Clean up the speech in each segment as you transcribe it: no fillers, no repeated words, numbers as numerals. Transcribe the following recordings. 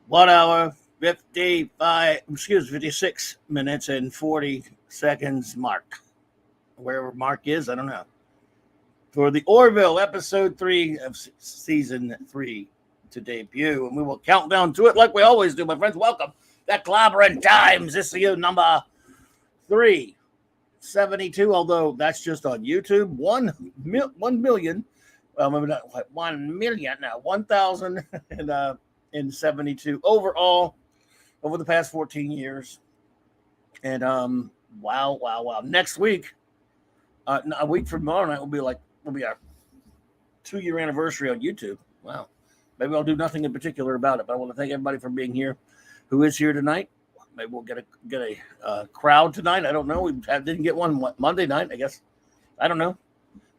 1 hour, 56 minutes and 40 seconds mark. Wherever Mark is, I don't know. For the Orville, episode 3 of season 3 to debut. And we will count down to it like we always do, my friends. Welcome. That Clobberin Times. This is number 372, although that's just on YouTube. 1 million. Well, maybe not 1 million now. 1,072 overall over the past 14 years. And wow. Next week, a week from tomorrow night will be our 2-year anniversary on YouTube. Wow. Maybe I'll do nothing in particular about it, but I want to thank everybody for being here who is here tonight. Maybe we'll get a crowd tonight. I don't know. We didn't get one Monday night, I guess. I don't know.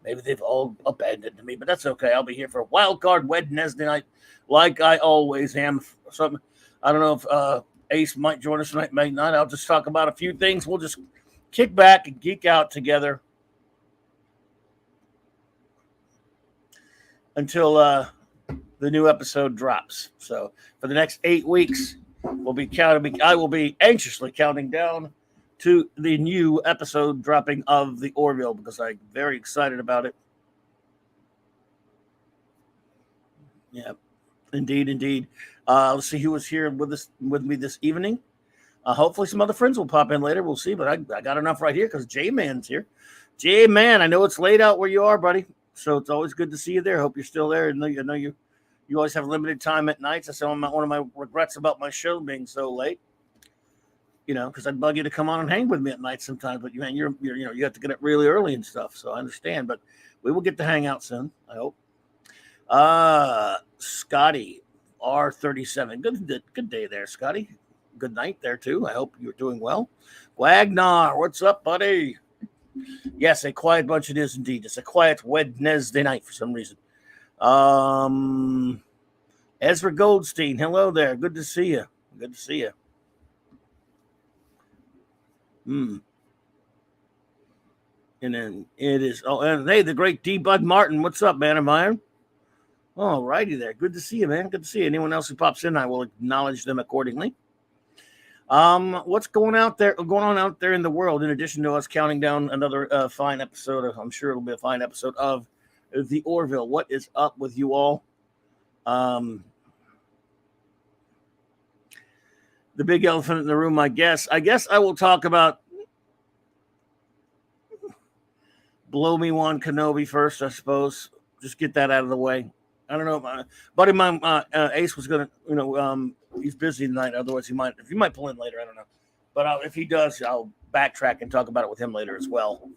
Maybe they've all abandoned me, but that's okay. I'll be here for a wild card Wednesday night, like I always am. Something I don't know if Ace might join us tonight, may not. I'll just talk about a few things. We'll just kick back and geek out together until the new episode drops. So for the next 8 weeks, I will be anxiously counting down to the new episode dropping of the Orville because I'm very excited about it. Yeah, indeed. Let's see who was here with me this evening. Hopefully some other friends will pop in later. We'll see, but I got enough right here because J-Man's here. J-Man, I know it's late out where you are, buddy. So it's always good to see you there. Hope you're still there. I know you always have limited time at nights. That's one of my regrets about my show being so late. Because I'd bug you to come on and hang with me at night sometimes. But you have to get up really early and stuff. So I understand. But we will get to hang out soon, I hope. Scotty R37. Good day there, Scotty. Good night there too. I hope you're doing well. Wagner, what's up, buddy? Yes, a quiet bunch it is indeed. It's a quiet Wednesday night for some reason. Ezra Goldstein, hello there. Good to see you. And then it is. Oh, and hey, the great D. Bud Martin. What's up, man? Am I? All righty there. Good to see you, man. Good to see you. Anyone else who pops in, I will acknowledge them accordingly. What's going on out there in the world? In addition to us counting down another fine episode, I'm sure it'll be a fine episode of the Orville. What is up with you all? The big elephant in the room, I guess I will talk about Blow Me One Kenobi first, I suppose. Just get that out of the way. I don't know. Buddy, my Ace was going to, he's busy tonight. Otherwise, he might pull in later. I don't know. But if he does, I'll backtrack and talk about it with him later as well.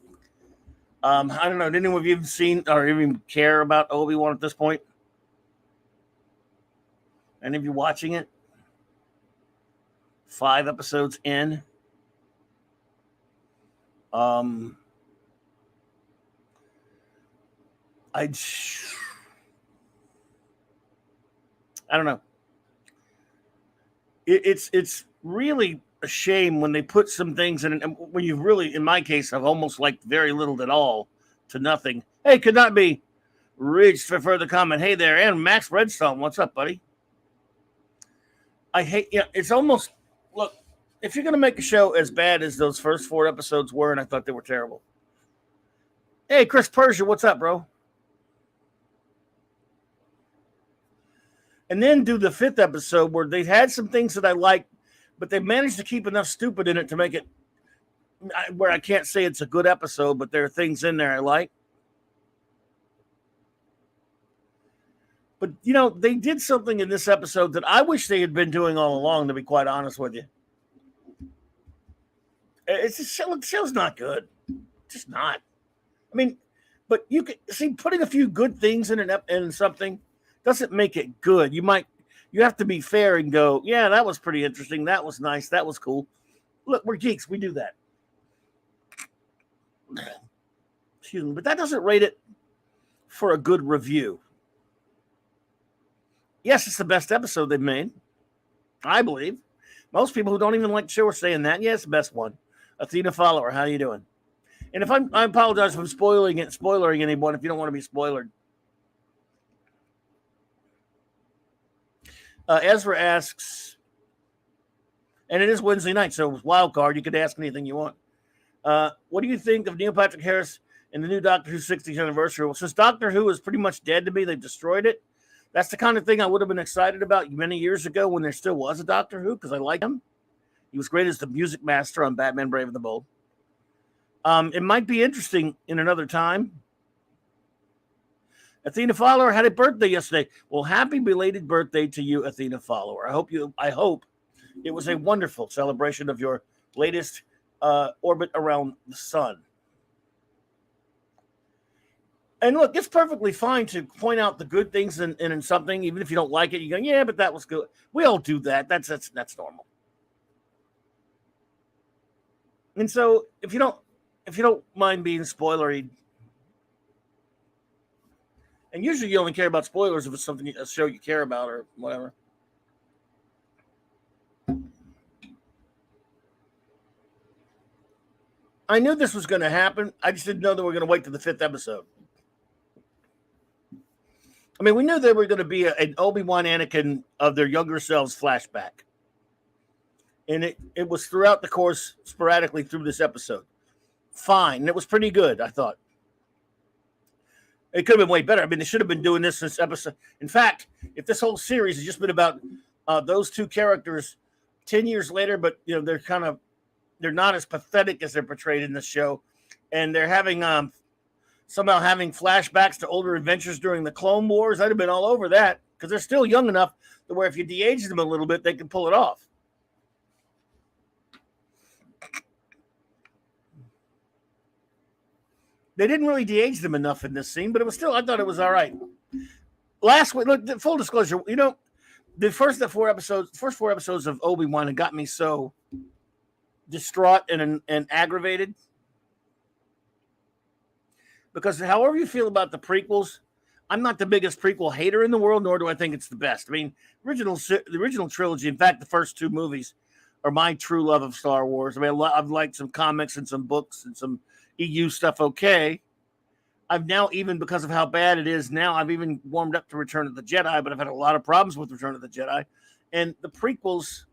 I don't know. Did anyone of you even seen or even care about Obi-Wan at this point? Any of you watching it? 5 episodes in. I don't know. It's really a shame when they put some things in, and when you really, in my case, have almost liked very little at all to nothing. Hey, could not be reached for further comment. Hey there, and Max Redstone, what's up, buddy? I hate. It's almost. Look, if you're going to make a show as bad as those first 4 episodes were, and I thought they were terrible. Hey, Chris Persia, what's up, bro? And then do the 5th episode where they had some things that I liked, but they managed to keep enough stupid in it to make it where I can't say it's a good episode, but there are things in there I like. But, they did something in this episode that I wish they had been doing all along, to be quite honest with you. The show's not good. Just not. I mean, but you can see putting a few good things in something doesn't make it good. You have to be fair and go, yeah, that was pretty interesting. That was nice. That was cool. Look, we're geeks. We do that. Excuse me. But that doesn't rate it for a good review. Yes, it's the best episode they've made, I believe. Most people who don't even like the show are saying that. Yeah, it's the best one. Athena Follower, how you doing? And if I apologize if I'm spoiling anyone if you don't want to be spoiled. Ezra asks, and it is Wednesday night, so it's wild card. You could ask anything you want. What do you think of Neil Patrick Harris and the new Doctor Who 60th anniversary? Well, since Doctor Who is pretty much dead to me, they've destroyed it. That's the kind of thing I would have been excited about many years ago when there still was a Doctor Who, because I like him. He was great as the music master on Batman Brave and the Bold. It might be interesting in another time. Athena Follower had a birthday yesterday. Well, happy belated birthday to you, Athena Follower. I hope it was a wonderful celebration of your latest orbit around the sun. And look, it's perfectly fine to point out the good things in something, even if you don't like it. You go, yeah, but that was good. We all do that. That's normal. And so, if you don't mind being spoilery, and usually you only care about spoilers if it's something a show you care about or whatever. I knew this was going to happen. I just didn't know that we were going to wait to the 5th episode. I mean, we knew there were going to be an Obi-Wan Anakin of their younger selves flashback. And it was throughout the course, sporadically through this episode. Fine. And it was pretty good, I thought. It could have been way better. I mean, they should have been doing this since episode. In fact, if this whole series has just been about those two characters 10 years later, but they're not as pathetic as they're portrayed in the show. And they're having somehow having flashbacks to older adventures during the Clone Wars. I'd have been all over that, because they're still young enough to where if you de-age them a little bit, they can pull it off. They didn't really de-age them enough in this scene, but it was still, I thought it was all right. Last week, look, full disclosure, the first 4 episodes of Obi-Wan had got me so distraught and aggravated. Because however you feel about the prequels, I'm not the biggest prequel hater in the world, nor do I think it's the best. I mean, the original trilogy, in fact, the first 2 movies are my true love of Star Wars. I mean, I've liked some comics and some books and some EU stuff, okay. I've now, even because of how bad it is now, I've even warmed up to Return of the Jedi, but I've had a lot of problems with Return of the Jedi. And the prequels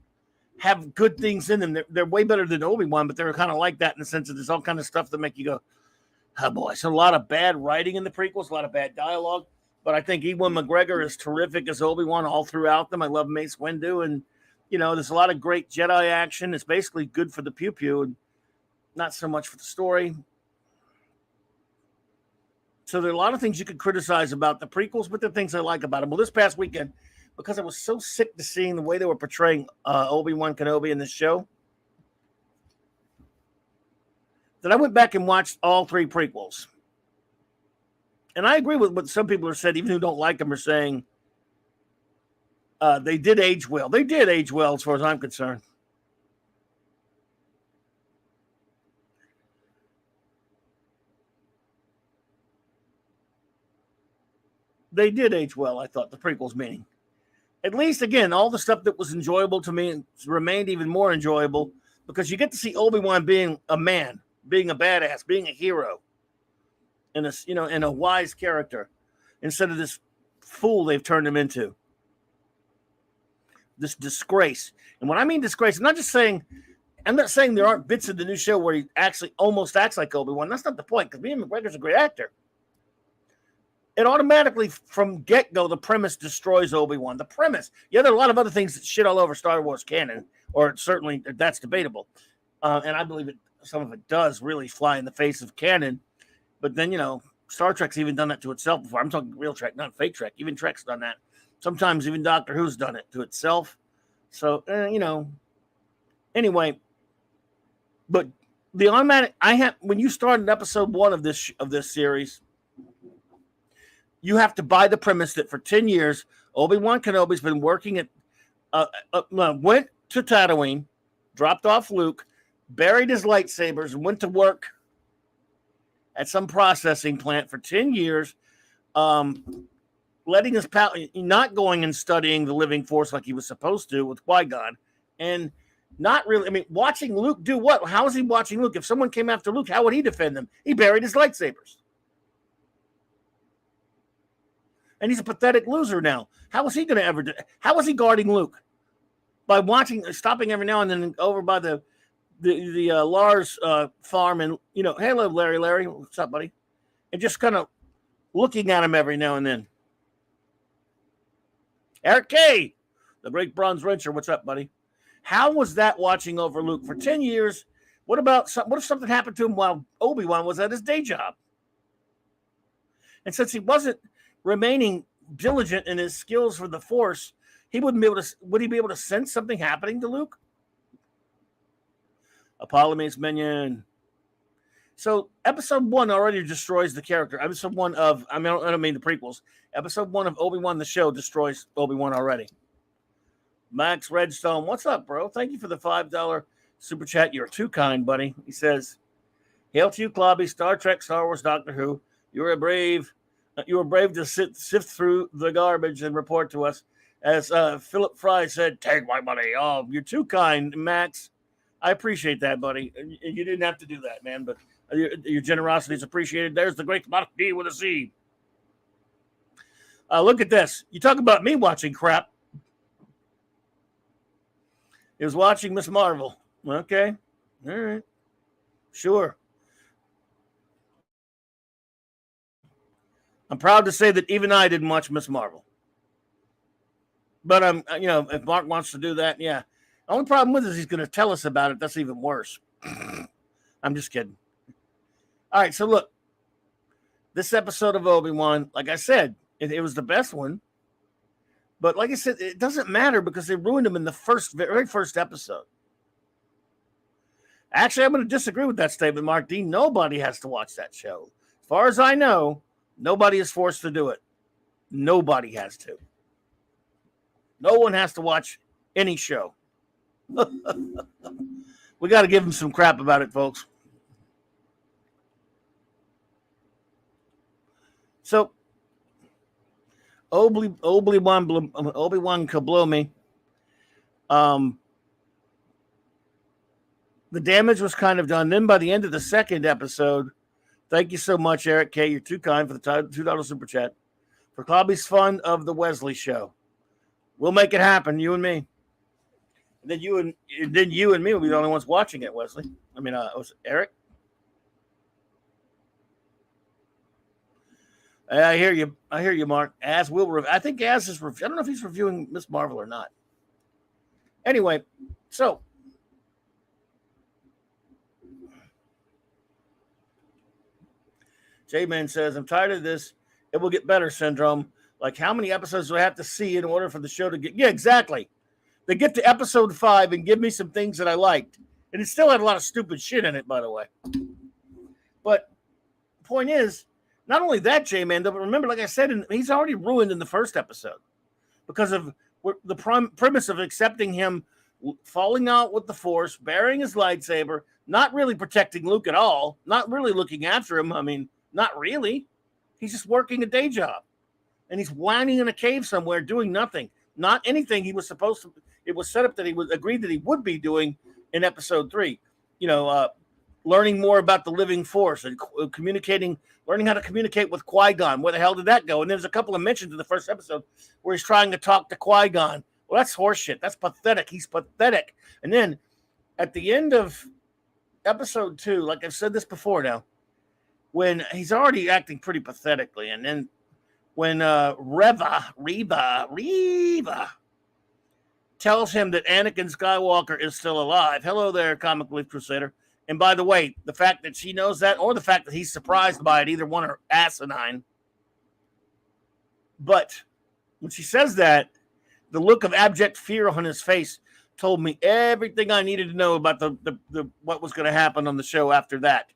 have good things in them. They're way better than Obi-Wan, but they're kind of like that in the sense that there's all kind of stuff that make you go, oh boy. So a lot of bad writing in the prequels, a lot of bad dialogue. But I think Ewan McGregor is terrific as Obi-Wan all throughout them. I love Mace Windu. And, there's a lot of great Jedi action. It's basically good for the pew-pew and not so much for the story. So there are a lot of things you could criticize about the prequels, but there are things I like about them. Well, this past weekend, because I was so sick to seeing the way they were portraying Obi-Wan Kenobi in this show, that I went back and watched all 3 prequels. And I agree with what some people have said, even who don't like them, are saying they did age well. They did age well as far as I'm concerned. They did age well, I thought, the prequels meaning. At least, again, all the stuff that was enjoyable to me remained even more enjoyable, because you get to see Obi-Wan being a man, being a badass, being a hero, and a wise character, instead of this fool they've turned him into. This disgrace. And when I mean disgrace, I'm not saying there aren't bits of the new show where he actually almost acts like Obi-Wan. That's not the point, because Ewan McGregor's a great actor. It automatically, from get-go, the premise destroys Obi-Wan. The premise. Yeah, there are a lot of other things that shit all over Star Wars canon, or certainly that's debatable. And I believe some of it does really fly in the face of canon. But then, Star Trek's even done that to itself before. I'm talking real Trek, not fake Trek. Even Trek's done that. Sometimes even Doctor Who's done it to itself. So, anyway. But the automatic, when you start in episode 1 of this series, you have to buy the premise that for 10 years, Obi-Wan Kenobi's been working went to Tatooine, dropped off Luke, buried his lightsabers, and went to work at some processing plant for 10 years, letting his pal, not going and studying the living force like he was supposed to with Qui-Gon, and not really, watching Luke do what? How is he watching Luke? If someone came after Luke, how would he defend them? He buried his lightsabers. and he's a pathetic loser now. How is he going to ever do? How is he guarding Luke? By stopping every now and then over by the Lars farm, and hello Larry, what's up, buddy? And just kind of looking at him every now and then. Eric K, the great bronze wrencher, what's up, buddy? How was that watching over Luke for 10 years? What if something happened to him while Obi-Wan was at his day job? And since he wasn't remaining diligent in his skills for the Force, would he be able to sense something happening to Luke? Apollo Minion. So episode 1 already destroys the character. Episode 1 of, I don't mean the prequels. Episode 1 of Obi-Wan the show destroys Obi-Wan already. Max Redstone, what's up, bro? Thank you for the $5 super chat. You're too kind, buddy. He says, hail to you, Clobby, Star Trek, Star Wars, Doctor Who. You were brave to sift through the garbage and report to us. As Philip Fry said, take my money. Oh, you're too kind, Max. I appreciate that, buddy. You didn't have to do that, man, but your generosity is appreciated. There's the great D with a C. Look at this. You talk about me watching crap. He was watching Miss Marvel. Okay. All right. Sure. I'm proud to say that even I didn't watch Miss Marvel. But if Mark wants to do that, yeah. The only problem with it is he's going to tell us about it. That's even worse. I'm just kidding. All right, so look. This episode of Obi-Wan, like I said, it was the best one. But like I said, it doesn't matter because they ruined him in the very first episode. Actually, I'm going to disagree with that statement, Mark D. Nobody has to watch that show. As far as I know, nobody is forced to do it. Nobody has to. No one has to watch any show. We got to give him some crap about it, folks. So, Obi-Wan Kablomi. The damage was kind of done. Then by the end of the second episode, thank you so much, Eric K. You're too kind for the $2 super chat. For Clobby's fun of the Wesley show. We'll make it happen, you and me. And then you and me will be the only ones watching it, Wesley. I mean, was it Eric? I hear you, Mark. I think Az is. I don't know if he's reviewing Miss Marvel or not. Anyway, so J-Man says, I'm tired of this. It will get better syndrome. Like, how many episodes do I have to see in order for the show to get? Yeah, exactly. They get to episode 5 and give me some things that I liked. And it still had a lot of stupid shit in it, by the way. But the point is, not only that, J-Man, but remember, like I said, he's already ruined in the first episode because of the premise of accepting him falling out with the Force, bearing his lightsaber, not really protecting Luke at all, not really looking after him. I mean, not really. He's just working a day job. And he's whining in a cave somewhere doing nothing. Not anything he was supposed to. It was set up that he was agreed that he would be doing in episode 3. Learning more about the living Force and learning how to communicate with Qui-Gon. Where the hell did that go? And there's a couple of mentions in the first episode where he's trying to talk to Qui-Gon. Well, that's horseshit. That's pathetic. He's pathetic. And then at the end of episode 2, like I've said this before now, when he's already acting pretty pathetically, and then when Reva tells him that Anakin Skywalker is still alive. Hello there, Comic Relief Crusader. And by the way, the fact that she knows that, or the fact that he's surprised by it, either one are asinine. But when she says that, the look of abject fear on his face told me everything I needed to know about the what was going to happen on the show after that.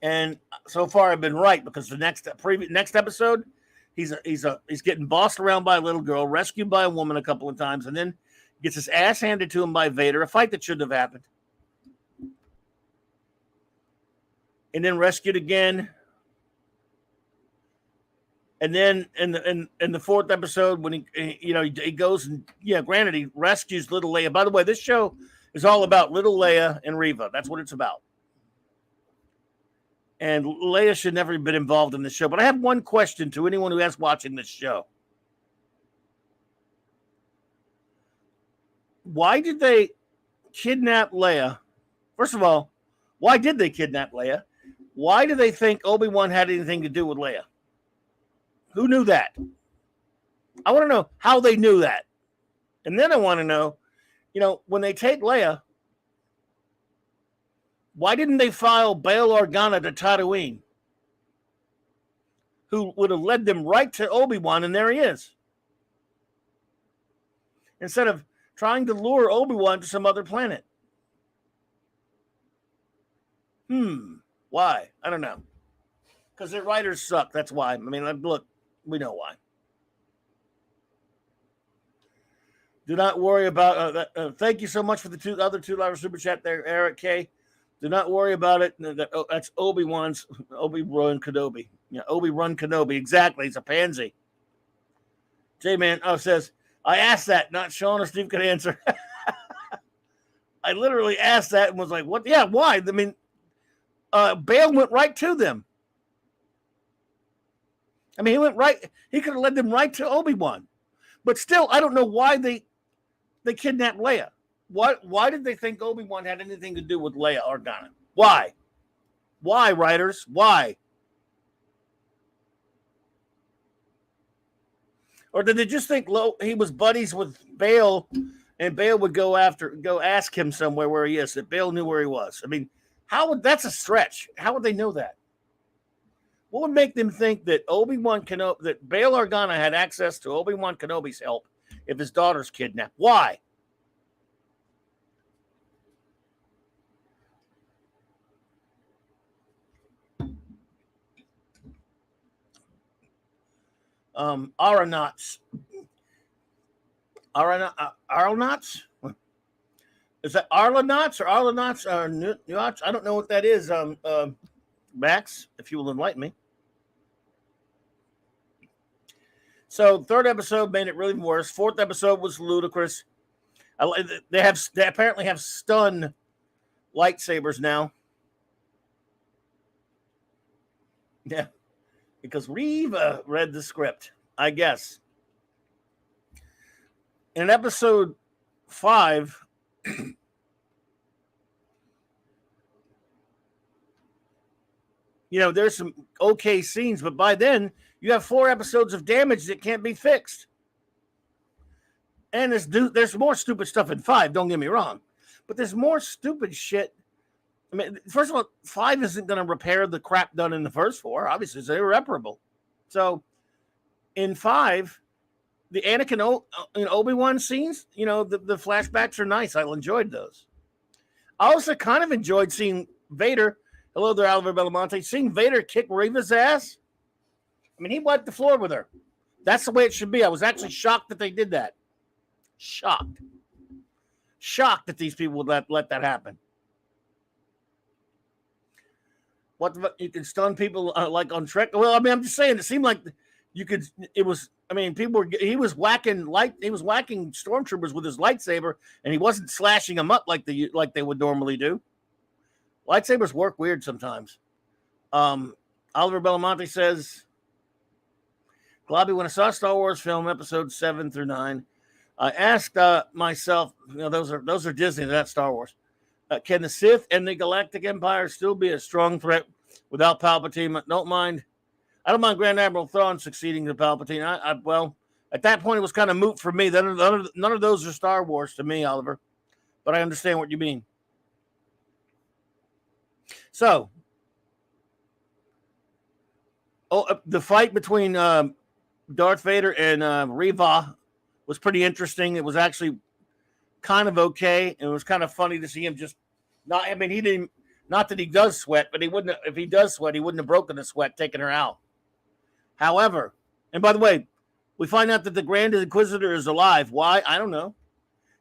And so far, I've been right because the next episode, he's getting bossed around by a little girl, rescued by a woman a couple of times, and then gets his ass handed to him by Vader, a fight that shouldn't have happened, and then rescued again. And then in the fourth episode, when he goes and granted he rescues little Leia. By the way, this show is all about little Leia and Reva. That's what it's about. And Leia should never have been involved in the show. But I have one question to anyone who is watching this show. Why did they kidnap Leia? First of all, why did they kidnap Leia? Why do they think Obi-Wan had anything to do with Leia? Who knew that? I want to know how they knew that. And then I want to know, when they take Leia, why didn't they file Bail Organa to Tatooine, who would have led them right to Obi-Wan, and there he is, instead of trying to lure Obi-Wan to some other planet? Why? I don't know. Because their writers suck. That's why. I mean, look, we know why. Do not worry about that. Thank you so much for the other $2 super chat there, Eric K. Do not worry about it. That's Obi-Wan Kenobi. Yeah, Obi-Wan Kenobi. Exactly. He's a pansy. J-Man says, I asked that. Not Sean or Steve could answer. I literally asked that and was like, what? Yeah, why? I mean, Bail went right to them. I mean, he could have led them right to Obi-Wan. But still, I don't know why they kidnapped Leia. Why did they think Obi-Wan had anything to do with Leia Organa? Why? Why, writers? Why? Or did they just think he was buddies with Bail, and Bail would go ask him somewhere where he is, that Bail knew where he was? I mean, that's a stretch. How would they know that? What would make them think that that Bail Organa had access to Obi-Wan Kenobi's help if his daughter's kidnapped? Why? Aeronauts. Aeronauts? Is that Arlenauts or Arlenauts or Nuats? I don't know what that is. Max, if you will enlighten me. So, third episode made it really worse. Fourth episode was ludicrous. They apparently have stun lightsabers now. Yeah, because Reva read the script, I guess. In episode 5, there's some okay scenes, but by then you have 4 episodes of damage that can't be fixed. And there's more stupid stuff in 5, don't get me wrong. But there's more stupid shit. I mean, first of all, 5 isn't going to repair the crap done in the first 4. Obviously, it's irreparable. So, in 5, the Anakin and Obi-Wan scenes, the flashbacks are nice. I enjoyed those. I also kind of enjoyed seeing Vader. Hello there, Oliver Belamonte. Seeing Vader kick Reva's ass. I mean, he wiped the floor with her. That's the way it should be. I was actually shocked that they did that. Shocked that these people would let that happen. You can stun people like on Trek. Well, I mean, I'm just saying, it seemed like you could. It was. I mean, he was whacking stormtroopers with his lightsaber, and he wasn't slashing them up like they would normally do. Lightsabers work weird sometimes. Oliver Belamonte says, Globby, when I saw Star Wars film episodes 7 through 9, I asked myself, those are Disney, that's Star Wars. Can the Sith and the Galactic Empire still be a strong threat without Palpatine? I don't mind Grand Admiral Thrawn succeeding to Palpatine. Well, at that point, it was kind of moot for me. None of those are Star Wars to me, Oliver. But I understand what you mean. So, the fight between Darth Vader and Reva was pretty interesting. It was actually kind of okay. It was kind of funny to see him just not. I mean, he didn't. Not that he does sweat, but he wouldn't. If he does sweat, he wouldn't have broken the sweat taking her out. However, and by the way, we find out that the Grand Inquisitor is alive. Why? I don't know.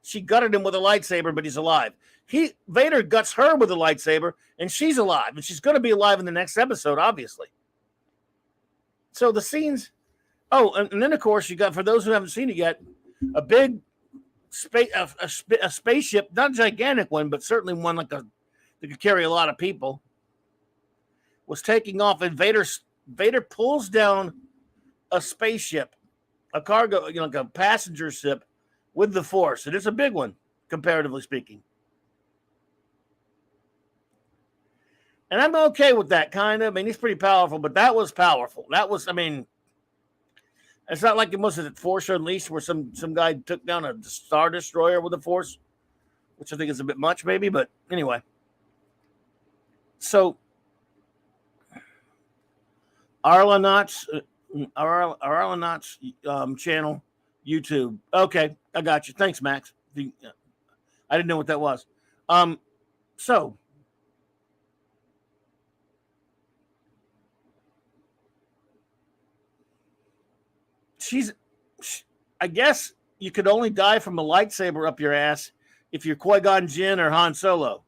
She gutted him with a lightsaber, but he's alive. Vader guts her with a lightsaber, and she's alive, and she's going to be alive in the next episode, obviously. So the scenes. Oh, and then of course you got, for those who haven't seen it yet, a big a spaceship, not a gigantic one, but certainly one that could carry a lot of people. was taking off, and Vader pulls down a spaceship, a cargo, like a passenger ship, with the Force, and it's a big one, comparatively speaking. And I'm okay with that, kind of. I mean, he's pretty powerful, but that was powerful. That was, I mean, it's not like it was at Force Unleashed where some guy took down a Star Destroyer with the Force, which I think is a bit much, maybe. But anyway. So, Arlonaut's channel, YouTube. Okay, I got you. Thanks, Max. I didn't know what that was. So, I guess you could only die from a lightsaber up your ass if you're Qui-Gon Jinn or Han Solo.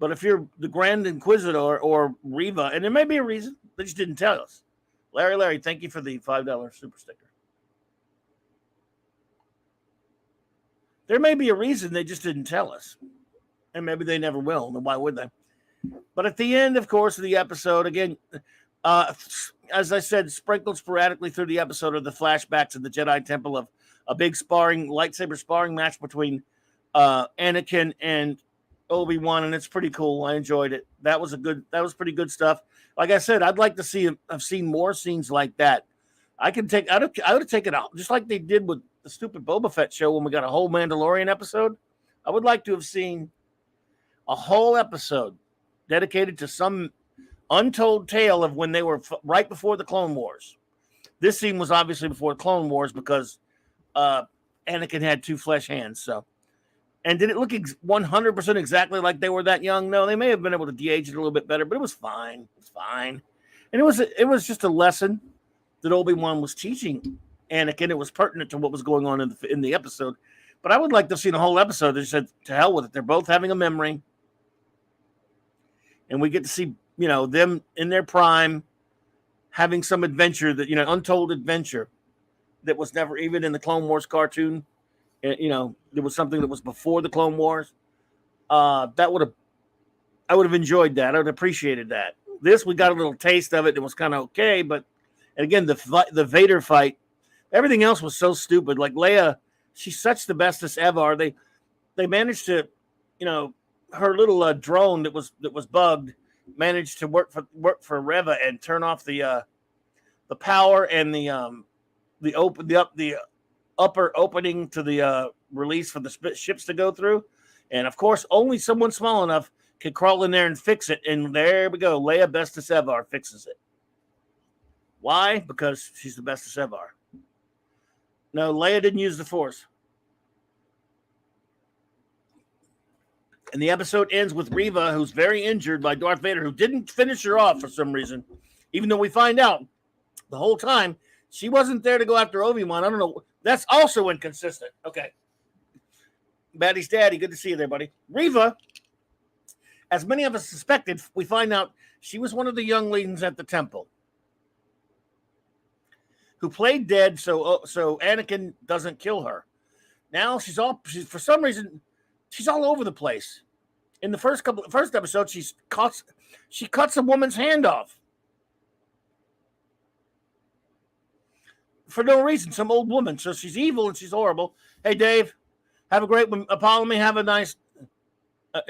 But if you're the Grand Inquisitor or Reva, and there may be a reason, they just didn't tell us. Larry, thank you for the $5 super sticker. There may be a reason they just didn't tell us. And maybe they never will. And why would they? But at the end, of course, of the episode, again, as I said, sprinkled sporadically through the episode are the flashbacks of the Jedi Temple of a big lightsaber sparring match between Anakin and Obi-Wan, and it's pretty cool. I enjoyed it. That was pretty good stuff. Like I said, I'd like to have seen more scenes like that. I would have taken out, just like they did with the stupid Boba Fett show when we got a whole Mandalorian episode. I would like to have seen a whole episode dedicated to some untold tale of when they were right before the Clone Wars. This scene was obviously before the Clone Wars because Anakin had 2 flesh hands. So, and did it look 100% exactly like they were that young? No, they may have been able to de-age it a little bit better, but it was fine. It was fine, and it was just a lesson that Obi-Wan was teaching Anakin. It was pertinent to what was going on in the episode. But I would like to have seen a whole episode that said, to hell with it. They're both having a memory, and we get to see them in their prime, having some adventure that, untold adventure that was never even in the Clone Wars cartoon. There was something that was before the Clone Wars. I would have enjoyed that. I would have appreciated that. This, we got a little taste of it. It was kind of okay, but again, the Vader fight, everything else was so stupid. Like Leia, she's such the bestest ever. They managed to, her little drone that was bugged managed to work for Reva and turn off the power and the upper opening to the release for the ships to go through. And of course, only someone small enough could crawl in there and fix it. And there we go. Leia Bestis Evar fixes it. Why? Because she's the Bestis Evar. No, Leia didn't use the Force. And the episode ends with Reva, who's very injured by Darth Vader, who didn't finish her off for some reason, even though we find out the whole time she wasn't there to go after Obi-Wan. I don't know. That's also inconsistent. Okay. Batty's daddy, good to see you there, buddy. Reva, as many of us suspected, we find out she was one of the younglings at the temple who played dead so Anakin doesn't kill her. Now she's for some reason, she's all over the place. In the first episode, she cuts a woman's hand off for no reason. Some old woman. So she's evil and she's horrible. Hey, Dave, have a great one. Apollo me. Have a nice. I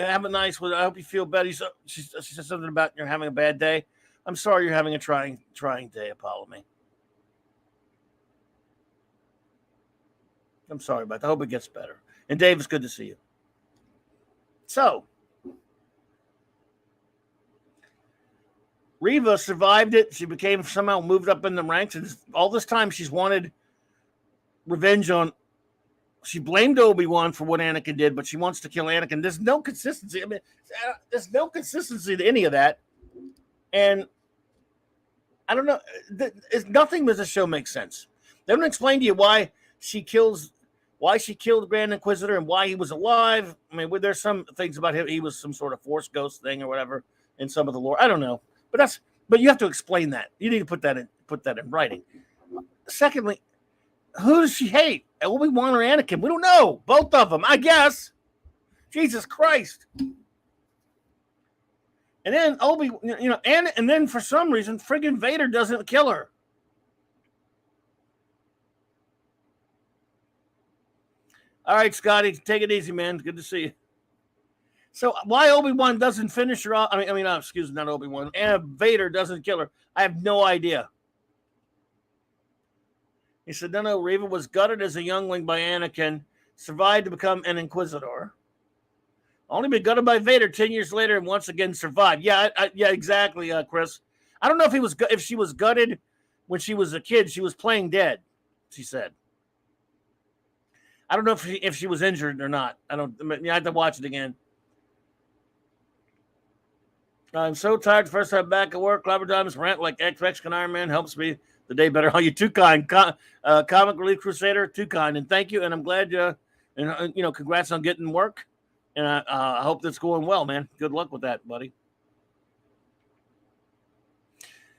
hope you feel better. She said something about you're having a bad day. I'm sorry you're having a trying day, Apollo me. I'm sorry about that. I hope it gets better. And Dave, it's good to see you. So, Reva survived it. She became somehow moved up in the ranks. And all this time, she's wanted revenge on. She blamed Obi-Wan for what Anakin did, but she wants to kill Anakin. There's no consistency. I mean, there's no consistency to any of that. And I don't know. Nothing with the show makes sense. They don't explain to you why she killed the Grand Inquisitor and why he was alive. I mean, there's some things about him. He was some sort of Force ghost thing or whatever in some of the lore. I don't know. But you have to explain that. You need to put that in writing. Secondly, who does she hate? Obi-Wan or Anakin? We don't know. Both of them, I guess. Jesus Christ. And then and then for some reason, friggin' Vader doesn't kill her. All right, Scotty, take it easy, man. Good to see you. So why Obi-Wan doesn't finish her off? Excuse me, not Obi-Wan. And Vader doesn't kill her. I have no idea. He said, no, Reva was gutted as a youngling by Anakin, survived to become an Inquisitor. Only been gutted by Vader 10 years later and once again survived. Yeah, yeah, exactly, Chris. I don't know if she was gutted when she was a kid. She was playing dead, she said. I don't know if she was injured or not. I have to watch it again. I'm so tired. First time back at work. Clobberin Diamonds rant like Mexican Iron Man helps me the day better. Oh, you too kind. Comic Relief Crusader, too kind. And thank you. And I'm glad congrats on getting work. And I hope that's going well, man. Good luck with that, buddy.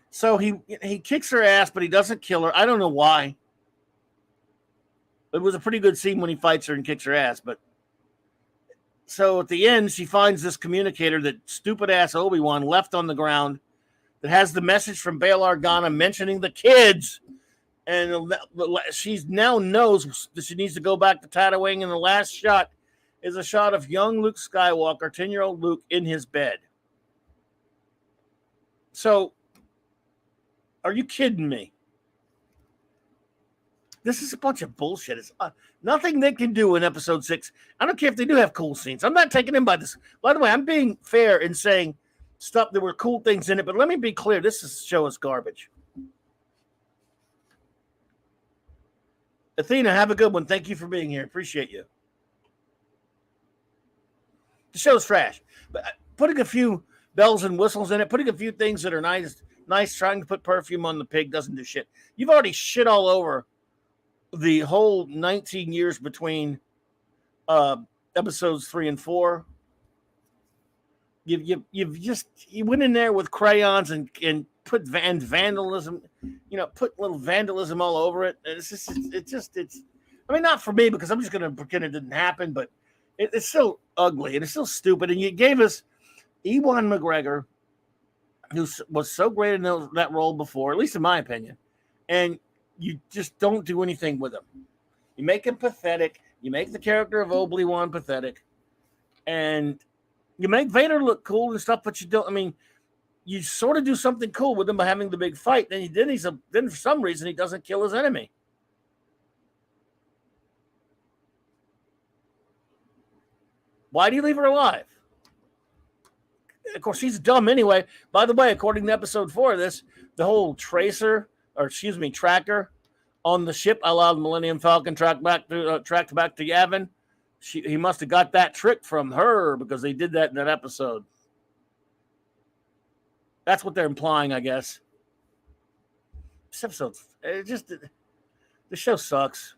So he kicks her ass, but he doesn't kill her. I don't know why. It was a pretty good scene when he fights her and kicks her ass. But so at the end, she finds this communicator that stupid ass Obi-Wan left on the ground that has the message from Bail Organa mentioning the kids. And she now knows that she needs to go back to Tatooine. And the last shot is a shot of young Luke Skywalker, 10-year-old Luke, in his bed. So, are you kidding me? This is a bunch of bullshit. It's nothing they can do in episode 6. I don't care if they do have cool scenes. I'm not taking in by this. By the way, I'm being fair in saying stuff. There were cool things in it, but let me be clear. This show is garbage. Athena, have a good one. Thank you for being here. Appreciate you. The show's trash. But putting a few bells and whistles in it, putting a few things that are nice, trying to put perfume on the pig doesn't do shit. You've already shit all over the whole 19 years between episodes 3 and 4. You went in there with crayons and put vandalism, put little vandalism all over it. It's I mean, not for me because I'm just going to pretend it didn't happen, but it's still ugly and it's still stupid. And you gave us Ewan McGregor, who was so great in that role before, at least in my opinion, and you just don't do anything with him. You make him pathetic. You make the character of Obi-Wan pathetic. And you make Vader look cool and stuff, but you don't. I mean, you sort of do something cool with him by having the big fight. Then for some reason, he doesn't kill his enemy. Why do you leave her alive? Of course, she's dumb anyway. By the way, according to episode 4 of this, the whole tracker on the ship allowed Millennium Falcon tracked back to Yavin. He must have got that trick from her because they did that in that episode. That's what they're implying, I guess. This episode, the show sucks.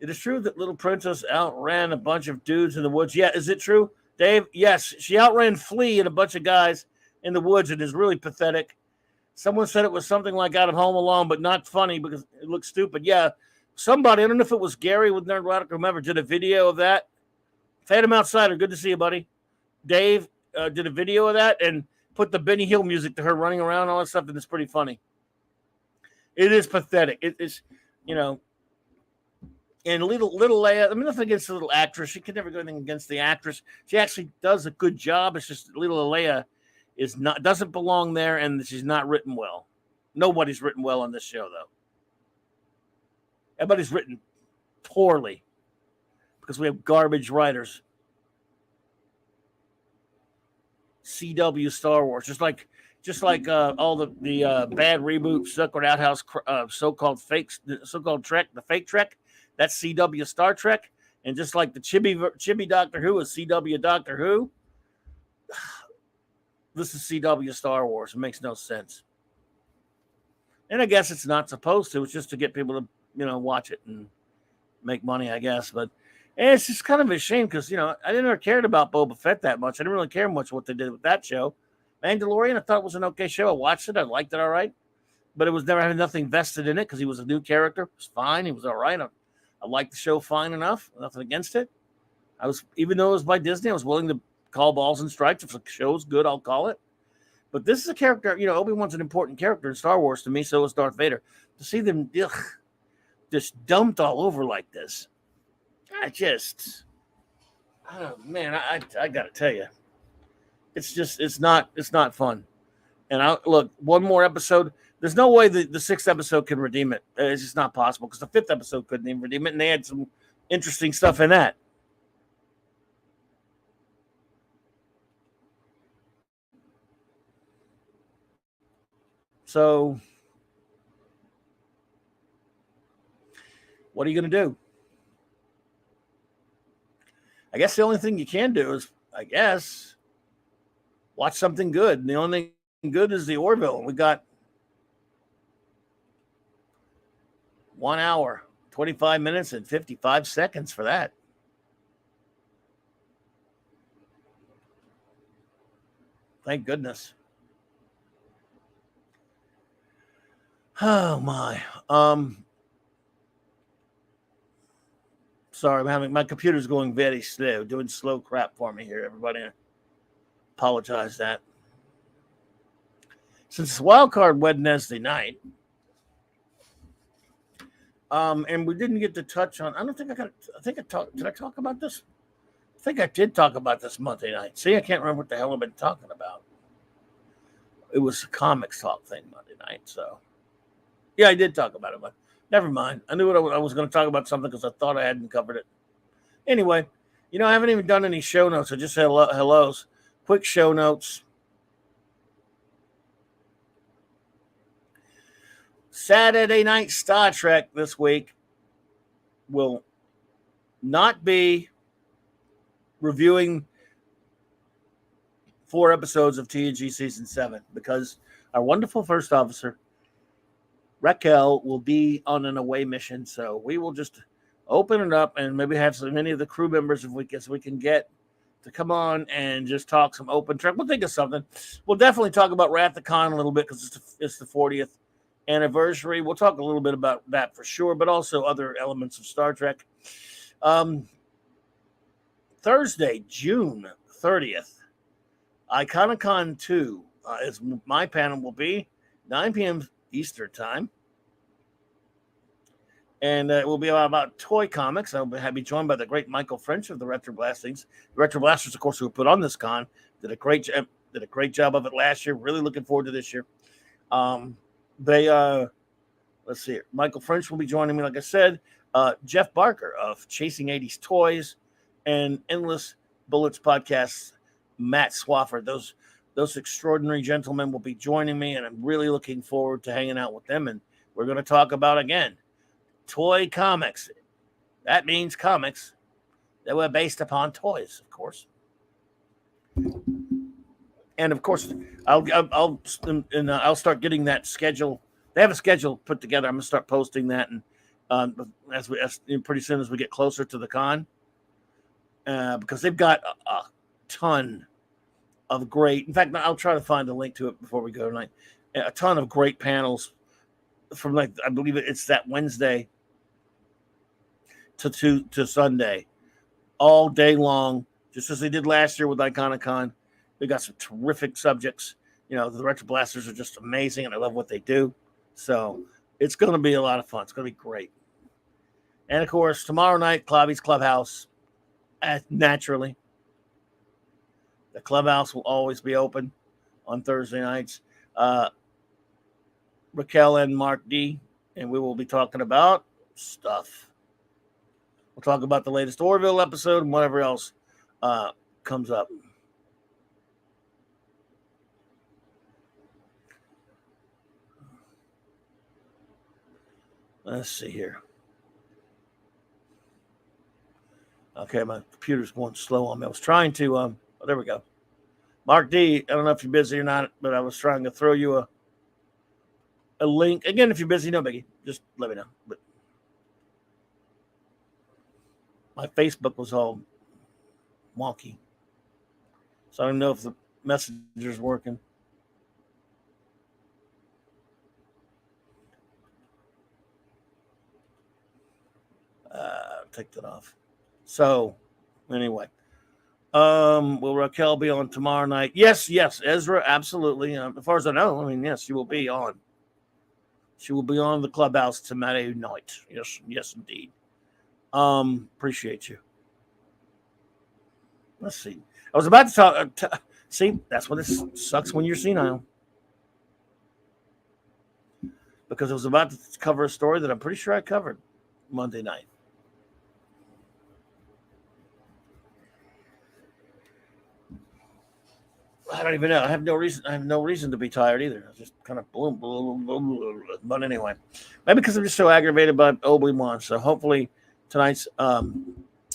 It is true that Little Princess outran a bunch of dudes in the woods. Yeah, is it true, Dave? Yes, she outran Flea and a bunch of guys in the woods. It is really pathetic. Someone said it was something like Out of Home Alone, but not funny because it looks stupid. Yeah, somebody, I don't know if it was Gary with Nerd Radical, whomever, did a video of that. Phantom Outsider, good to see you, buddy. Dave did a video of that and put the Benny Hill music to her running around and all that stuff, and it's pretty funny. It is pathetic. It is, and little Leia, I mean, nothing against the little actress. She can never do anything against the actress. She actually does a good job. It's just little Leia doesn't belong there, and she's not written well. Nobody's written well on this show, though. Everybody's written poorly because we have garbage writers. CW Star Wars, just like all the bad reboots, Sucker Outhouse, so-called Trek, the fake Trek. That's CW Star Trek, and just like the chibi Doctor Who is CW Doctor Who. This is CW Star Wars. It makes no sense. And I guess it's not supposed to. It's just to get people to, watch it and make money, I guess. But it's just kind of a shame because, I never cared about Boba Fett that much. I didn't really care much what they did with that show. Mandalorian, I thought it was an okay show. I watched it. I liked it all right. But it was never having nothing vested in it because he was a new character. It was fine. He was all right. I liked the show fine enough. Nothing against it. Even though it was by Disney, I was willing to call balls and strikes. If the show's good, I'll call it. But this is a character, Obi-Wan's an important character in Star Wars to me, so is Darth Vader. To see them just dumped all over like this, I got to tell you, it's not fun. And look, one more episode. There's no way the sixth episode can redeem it. It's just not possible because the fifth episode couldn't even redeem it, and they had some interesting stuff in that. So, what are you going to do? I guess the only thing you can do is, watch something good. And the only thing good is the Orville. We got 1 hour, 25 minutes, and 55 seconds for that. Thank goodness. Oh my. Sorry, my computer's going very slow, doing slow crap for me here, everybody. Apologize that. Since it's wild card Wednesday night, and we didn't get to touch on. I don't think Did I talk about this? I think I did talk about this Monday night. See, I can't remember what the hell I've been talking about. It was a comics talk thing Monday night, so yeah, I did talk about it, but never mind. I knew I was going to talk about something because I thought I hadn't covered it. Anyway, I haven't even done any show notes. I just said hellos. Quick show notes. Saturday Night Star Trek this week will not be reviewing 4 episodes of TNG Season 7 because our wonderful first officer, Raquel, will be on an away mission. So we will just open it up and maybe have so many of the crew members if we can get to come on and just talk some open Trek. We'll think of something. We'll definitely talk about Wrath of Khan a little bit because it's the 40th anniversary. We'll talk a little bit about that for sure, but also other elements of Star Trek. Thursday, June 30th, Iconicon 2 is my panel will be 9 p.m. Eastern time. And it will be about toy comics. I'll be joined by the great Michael French of the Retro Blastings. The Retro Blasters, of course, who put on this con, did a great job of it last year. Really looking forward to this year. Let's see here. Michael French will be joining me, like I said. Jeff Barker of Chasing 80s Toys and Endless Bullets podcasts, Matt Swafford. Those extraordinary gentlemen will be joining me, and I'm really looking forward to hanging out with them. And we're going to talk about, again, toy comics. That means comics that were based upon toys, of course. And of course, I'll start getting that schedule. They have a schedule put together. I'm gonna start posting that, and as pretty soon as we get closer to the con, because they've got a ton of great. In fact, I'll try to find a link to it before we go tonight. A ton of great panels from I believe it's that Wednesday to Sunday, all day long, just as they did last year with Iconicon. They got some terrific subjects. The Retro Blasters are just amazing, and I love what they do. So it's going to be a lot of fun. It's going to be great. And of course, tomorrow night, Clobby's Clubhouse. Naturally, the clubhouse will always be open on Thursday nights. Raquel and Mark D, and we will be talking about stuff. We'll talk about the latest Orville episode and whatever else comes up. Let's see here. Okay, my computer's going slow on me. I was trying to, there we go. Mark D, I don't know if you're busy or not, but I was trying to throw you a link. Again, if you're busy, no biggie. Just let me know. But my Facebook was all wonky. So I don't know if the messenger's working. Take that off. So, anyway, Will Raquel be on tomorrow night? Yes, Ezra, absolutely. As far as I know, I mean, yes, she will be on. She will be on the clubhouse tomorrow night. Yes, indeed. Appreciate you. Let's see. I was about to talk. See, that's what it sucks when you're senile. Because I was about to cover a story that I'm pretty sure I covered Monday night. I don't even know. I have no reason to be tired either. I just kind of boom. But anyway, maybe because I'm just so aggravated by Obi-Wan. So hopefully tonight's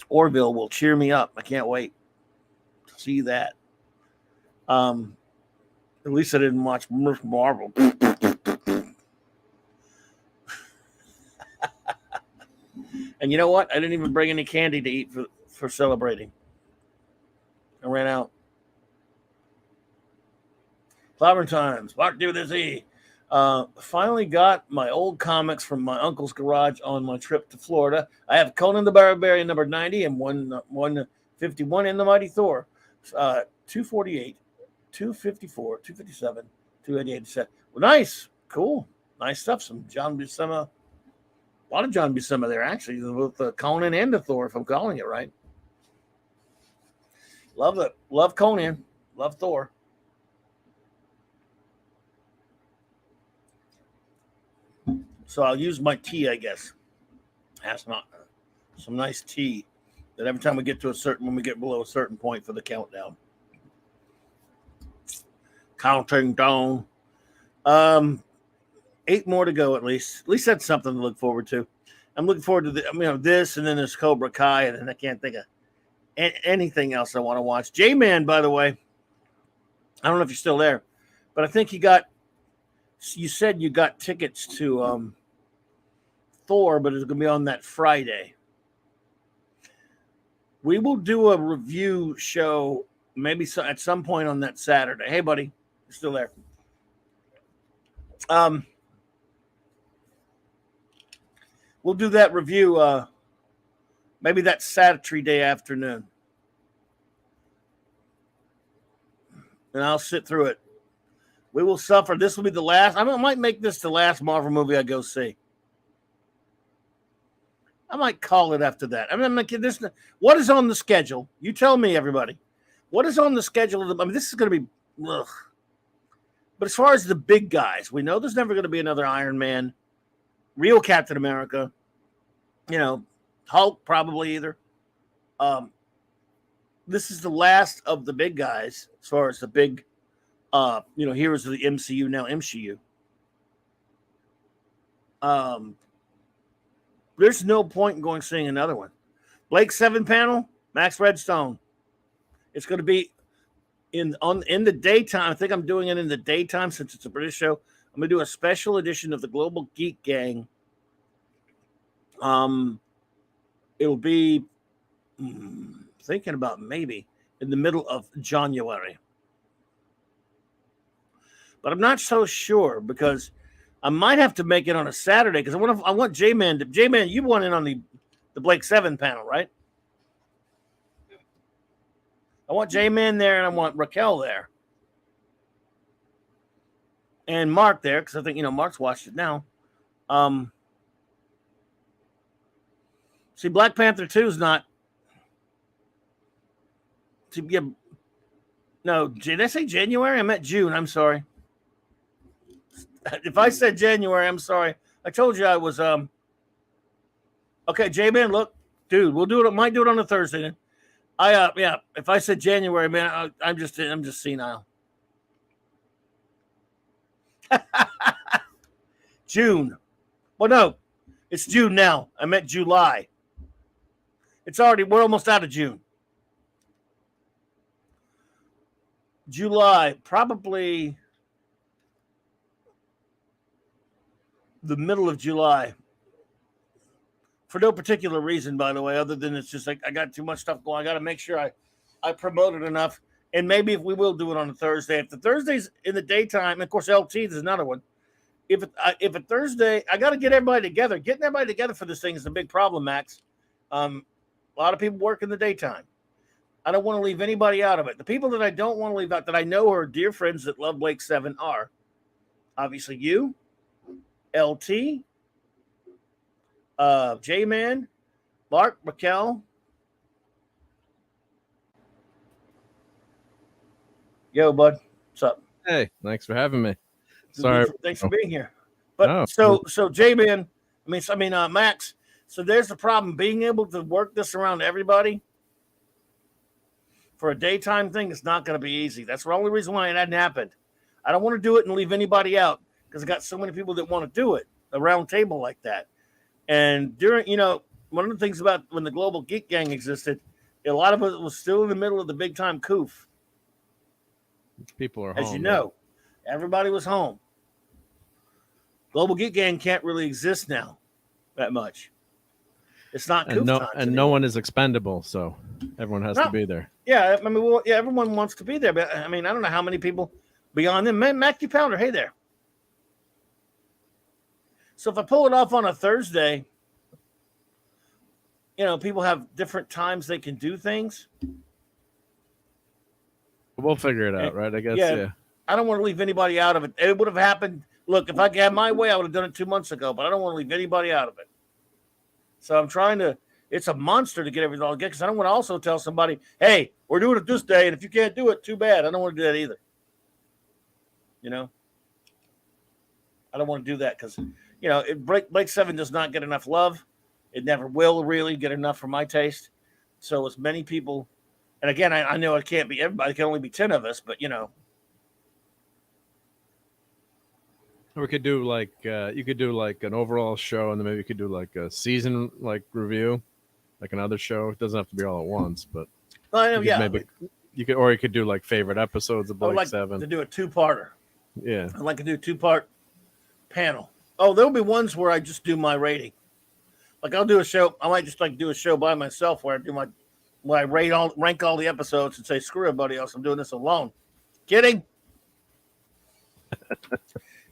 Orville will cheer me up. I can't wait to see that. At least I didn't watch Marvel. And you know what? I didn't even bring any candy to eat for celebrating. I ran out. Clobberin times. What do this E? Finally got my old comics from my uncle's garage on my trip to Florida. I have Conan the Barbarian number 90 and 151 in the Mighty Thor. 248, 254, 257, 288. Well, nice. Cool. Nice stuff. Some John Buscema. A lot of John Buscema there, actually, with the Conan and the Thor, if I'm calling it right. Love it. Love Conan. Love Thor. So I'll use my tea, I guess. That's not some nice tea that every time we get when we get below a certain point for the countdown. Counting down. 8 more to go at least. At least that's something to look forward to. I'm looking forward to this, and then there's Cobra Kai, and then I can't think of anything else I want to watch. J-Man, by the way, I don't know if you're still there, but I think you said you got tickets to Thor, but it's going to be on that Friday. We will do a review show maybe at some point on that Saturday. Hey, buddy, you're still there. We'll do that review maybe that Saturday afternoon. And I'll sit through it. We will suffer. This will be the last. I might make this the last Marvel movie I go see. I might call it after that. I mean, what is on the schedule? You tell me, everybody. What is on the schedule? This is going to be. Ugh. But as far as the big guys, we know there's never going to be another Iron Man, real Captain America. Hulk probably either. This is the last of the big guys as far as the big, heroes of the MCU now MCU. There's no point in going seeing another one. Blake 7 panel, Max Redstone. It's going to be in the daytime. I think I'm doing it in the daytime since it's a British show. I'm going to do a special edition of the Global Geek Gang. It'll be thinking about maybe in the middle of January. But I'm not so sure because I might have to make it on a Saturday because I want J-Man. J-Man, you want in on the Blake 7 panel, right? I want J-Man there and I want Raquel there. And Mark there because I think, Mark's watched it now. See, Black Panther 2 is not. No, did I say January? I meant June. I'm sorry. If I said January, I'm sorry. I told you I was. Okay, J-Man, look, dude, we'll do it. Might do it on a Thursday. Then. If I said January, man, I'm just senile. June. Well, no, it's June now. I meant July. We're almost out of June. July, probably the middle of July. For no particular reason, by the way, other than it's just like I got too much stuff going. I got to make sure I promote it enough. And maybe if we will do it on a Thursday. If the Thursday's in the daytime, and of course, LT is another one. If a Thursday, I got to get everybody together. Getting everybody together for this thing is a big problem, Max. A lot of people work in the daytime. I don't want to leave anybody out of it. The people that I don't want to leave out that I know are dear friends that love Blake 7 are obviously you, LT, J-Man, Mark, Raquel. Yo, bud. What's up? Hey, thanks for having me. Sorry. Thanks for being here. But so J-Man, Max, so there's the problem. Being able to work this around everybody for a daytime thing is not going to be easy. That's the only reason why it hadn't happened. I don't want to do it and leave anybody out because I got so many people that want to do it, a round table like that. And during, one of the things about when the Global Geek Gang existed, a lot of it was still in the middle of the big time coof. People are home. As you know, everybody was home. Global Geek Gang can't really exist now that much. It's not coof times and no one is expendable, so everyone has to be there. Yeah, everyone wants to be there, but I don't know how many people beyond them. Matthew Pounder, hey there. So if I pull it off on a Thursday, people have different times they can do things. We'll figure it out, right? I guess, yeah. I don't want to leave anybody out of it. It would have happened. Look, if I had my way, I would have done it 2 months ago, but I don't want to leave anybody out of it. So I'm trying to, it's a monster to get everything all together because I don't want to also tell somebody, hey, we're doing it this day, and if you can't do it, too bad. I don't want to do that either. I don't want to do that because, Blake 7 does not get enough love. It never will really get enough for my taste. So as many people, and again, I know it can't be everybody. It can only be 10 of us, but, We could do you could do like an overall show, and then maybe you could do like a season review, like another show. It doesn't have to be all at once, but I know, maybe you could do like favorite episodes of Blake 7. I would like to do a 2-parter. Yeah, I'd like to do a 2-part panel. Oh, there'll be ones where I just do my rating. Like I'll do a show. I might just do a show by myself where I do where I rank all the episodes and say screw everybody else. I'm doing this alone. Kidding.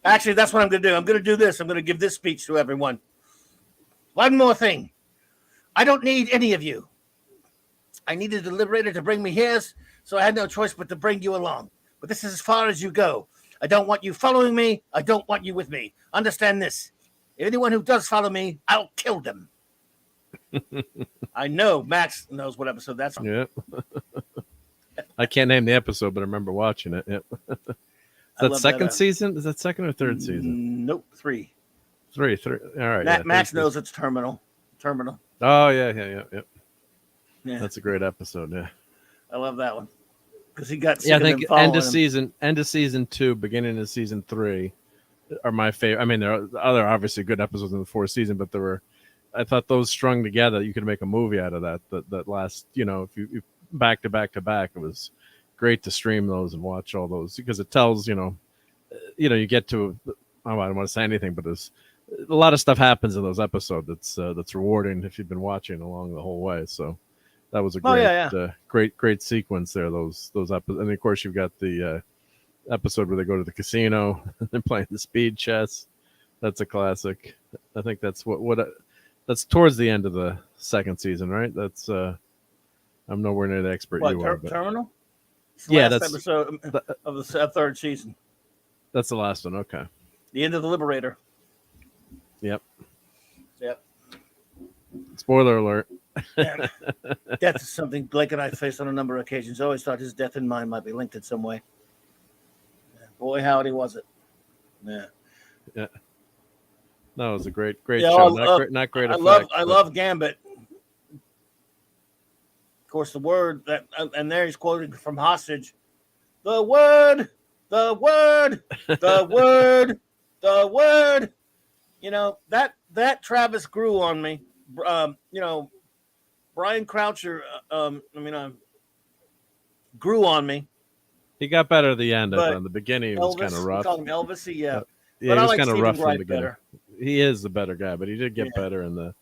Actually, that's what I'm going to do. I'm going to do this. I'm going to give this speech to everyone. One more thing. I don't need any of you. I needed the Liberator to bring me here, so I had no choice but to bring you along. But this is as far as you go. I don't want you following me. I don't want you with me. Understand this. Anyone who does follow me, I'll kill them. I know Max knows what episode that's on. Yeah. I can't name the episode, but I remember watching it. Yep. Is that second season? Is that second or third season? Nope, 3. 3. All right. Max knows it's Terminal. Oh, yeah. That's a great episode, yeah. I love that one. Because he got I think end of season 2, beginning of season 3 are my favorite. There are other obviously good episodes in the 4th season, but I thought those strung together, you could make a movie out of that last, if you back to back to back, it was great to stream those and watch all those because it tells, you get to, I don't want to say anything, but there's a lot of stuff happens in those episodes that's rewarding if you've been watching along the whole way. So that was a great sequence there. Those episodes, and of course you've got the episode where they go to the casino and they're playing the speed chess. That's a classic. I think that's that's towards the end of the 2nd season, right? That's I'm nowhere near the expert you are. Terminal? That's episode of the 3rd season. That's the last one. Okay. The end of the Liberator. Yep. Yep. Spoiler alert. Yeah. Death is something Blake and I faced on a number of occasions. I always thought his death and mine might be linked in some way. Yeah. Boy, howdy was it. Yeah. Yeah. No, it was a great show. Not great. I love Gambit. Of course, the word that, and there he's quoting from Hostage. The word. That Travis grew on me. Brian Croucher, grew on me. He got better at the end. In the beginning, it was kind of rough. Call him Elvis, yeah. Yeah, he was kind of rough from the beginning. He is the better guy, but he did get better in the.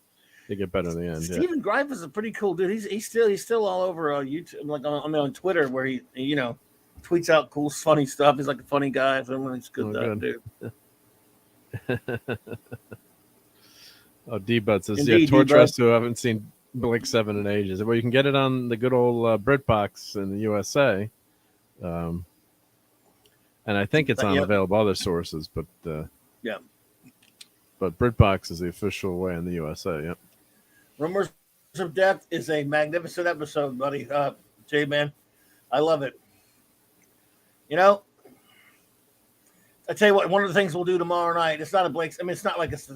He get better in the end. Stephen Greif is a pretty cool dude. He's still all over YouTube, like on Twitter, where he tweets out cool, funny stuff. He's like a funny guy. He's good dude. Oh, D-Bud says, Torturous, who haven't seen Blake 7 in ages. Well, you can get it on the good old BritBox in the USA, and I think it's on available other sources, but yeah. But BritBox is the official way in the USA. Yep. Rumors of Death is a magnificent episode, buddy. J-Man, I love it. You know, I tell you what, one of the things we'll do tomorrow night, it's not a Blake, I mean, it's not like it's,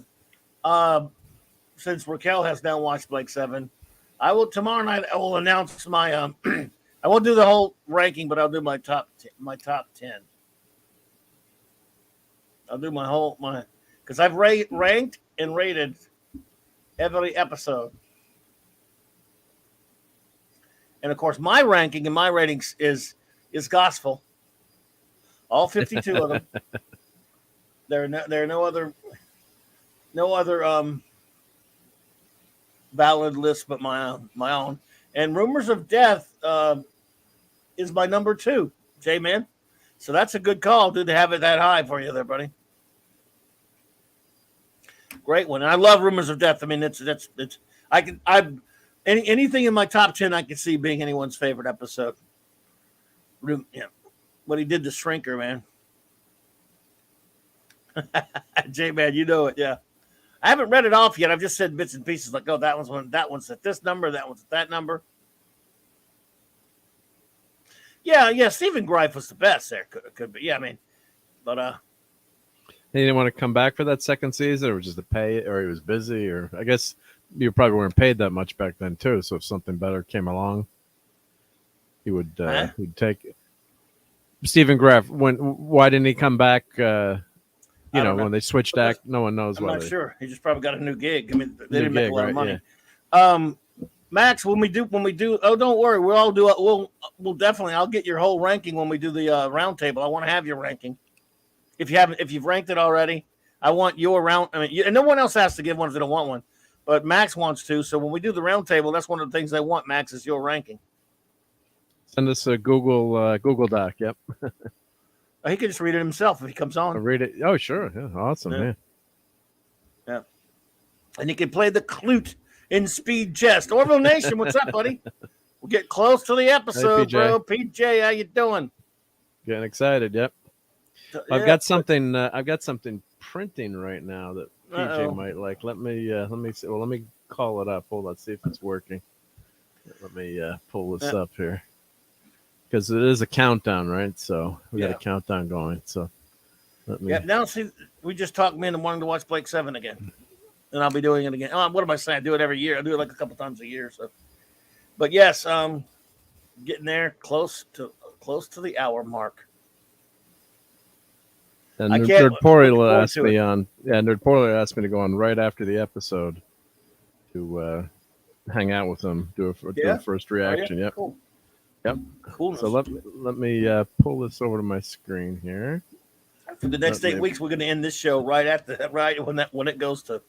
since Raquel has now watched Blake 7, tomorrow night, I will announce my, I won't do the whole ranking, but I'll do my top 10. I'll do because I've ranked and rated every episode. And of course, my ranking and my ratings is gospel. All 52 of them. There are no other valid lists but my own. And Rumors of Death is my number 2, J-Man. So that's a good call, dude, to have it that high for you there, buddy. Great one. And I love Rumors of Death. I mean, anything in my top 10 I could see being anyone's favorite episode. Yeah. What he did to Shrinker, man. J-Man, you know it, yeah. I haven't read it off yet. I've just said bits and pieces like, oh, that one's at this number, that one's at that number. Yeah, Stephen Greif was the best there. Could be. Yeah, I mean, but he didn't want to come back for that second season, or just to pay it, or he was busy, or I guess you probably weren't paid that much back then too. So if something better came along, he would he'd take it. Stephen Greif, why didn't he come back? When they switched act, no one knows why. I'm not sure. He just probably got a new gig. I mean, they didn't make a lot of money. Yeah. Max, when we do, oh, don't worry, we'll definitely. I'll get your whole ranking when we do the round table. I want to have your ranking. If you've ranked it already, I want your round. I mean, and no one else has to give one if they don't want one, but Max wants to. So when we do the round table, that's one of the things I want. Max is your ranking. Send us a Google Doc. Yep. He can just read it himself if he comes on. I'll read it. Oh, sure. Yeah, awesome. Yeah. And he can play the clute in Speed Jest. Orville Nation, what's up, buddy? We'll get close to the episode, hey, PJ. bro. PJ, how you doing? Getting excited. Yep. I've got something. I've got something printing right now that PJ might like. Let me see. Well, let me call it up. Hold on. See if it's working. Let me pull this up here. Because it is a countdown, right? So we got a countdown going. So now see, we just talked me into wanting to watch Blake 7 again, and I'll be doing it again. What am I saying? I do it every year. I do it like a couple times a year. So, but yes, getting there close to the hour mark. And Nerd Portal asked me Nerd Portal asked me to go on right after the episode to hang out with him, do a first reaction. Yep. Cool. Yep. Cool. So let me pull this over to my screen here. For the next 8 weeks, we're going to end this show right when it goes to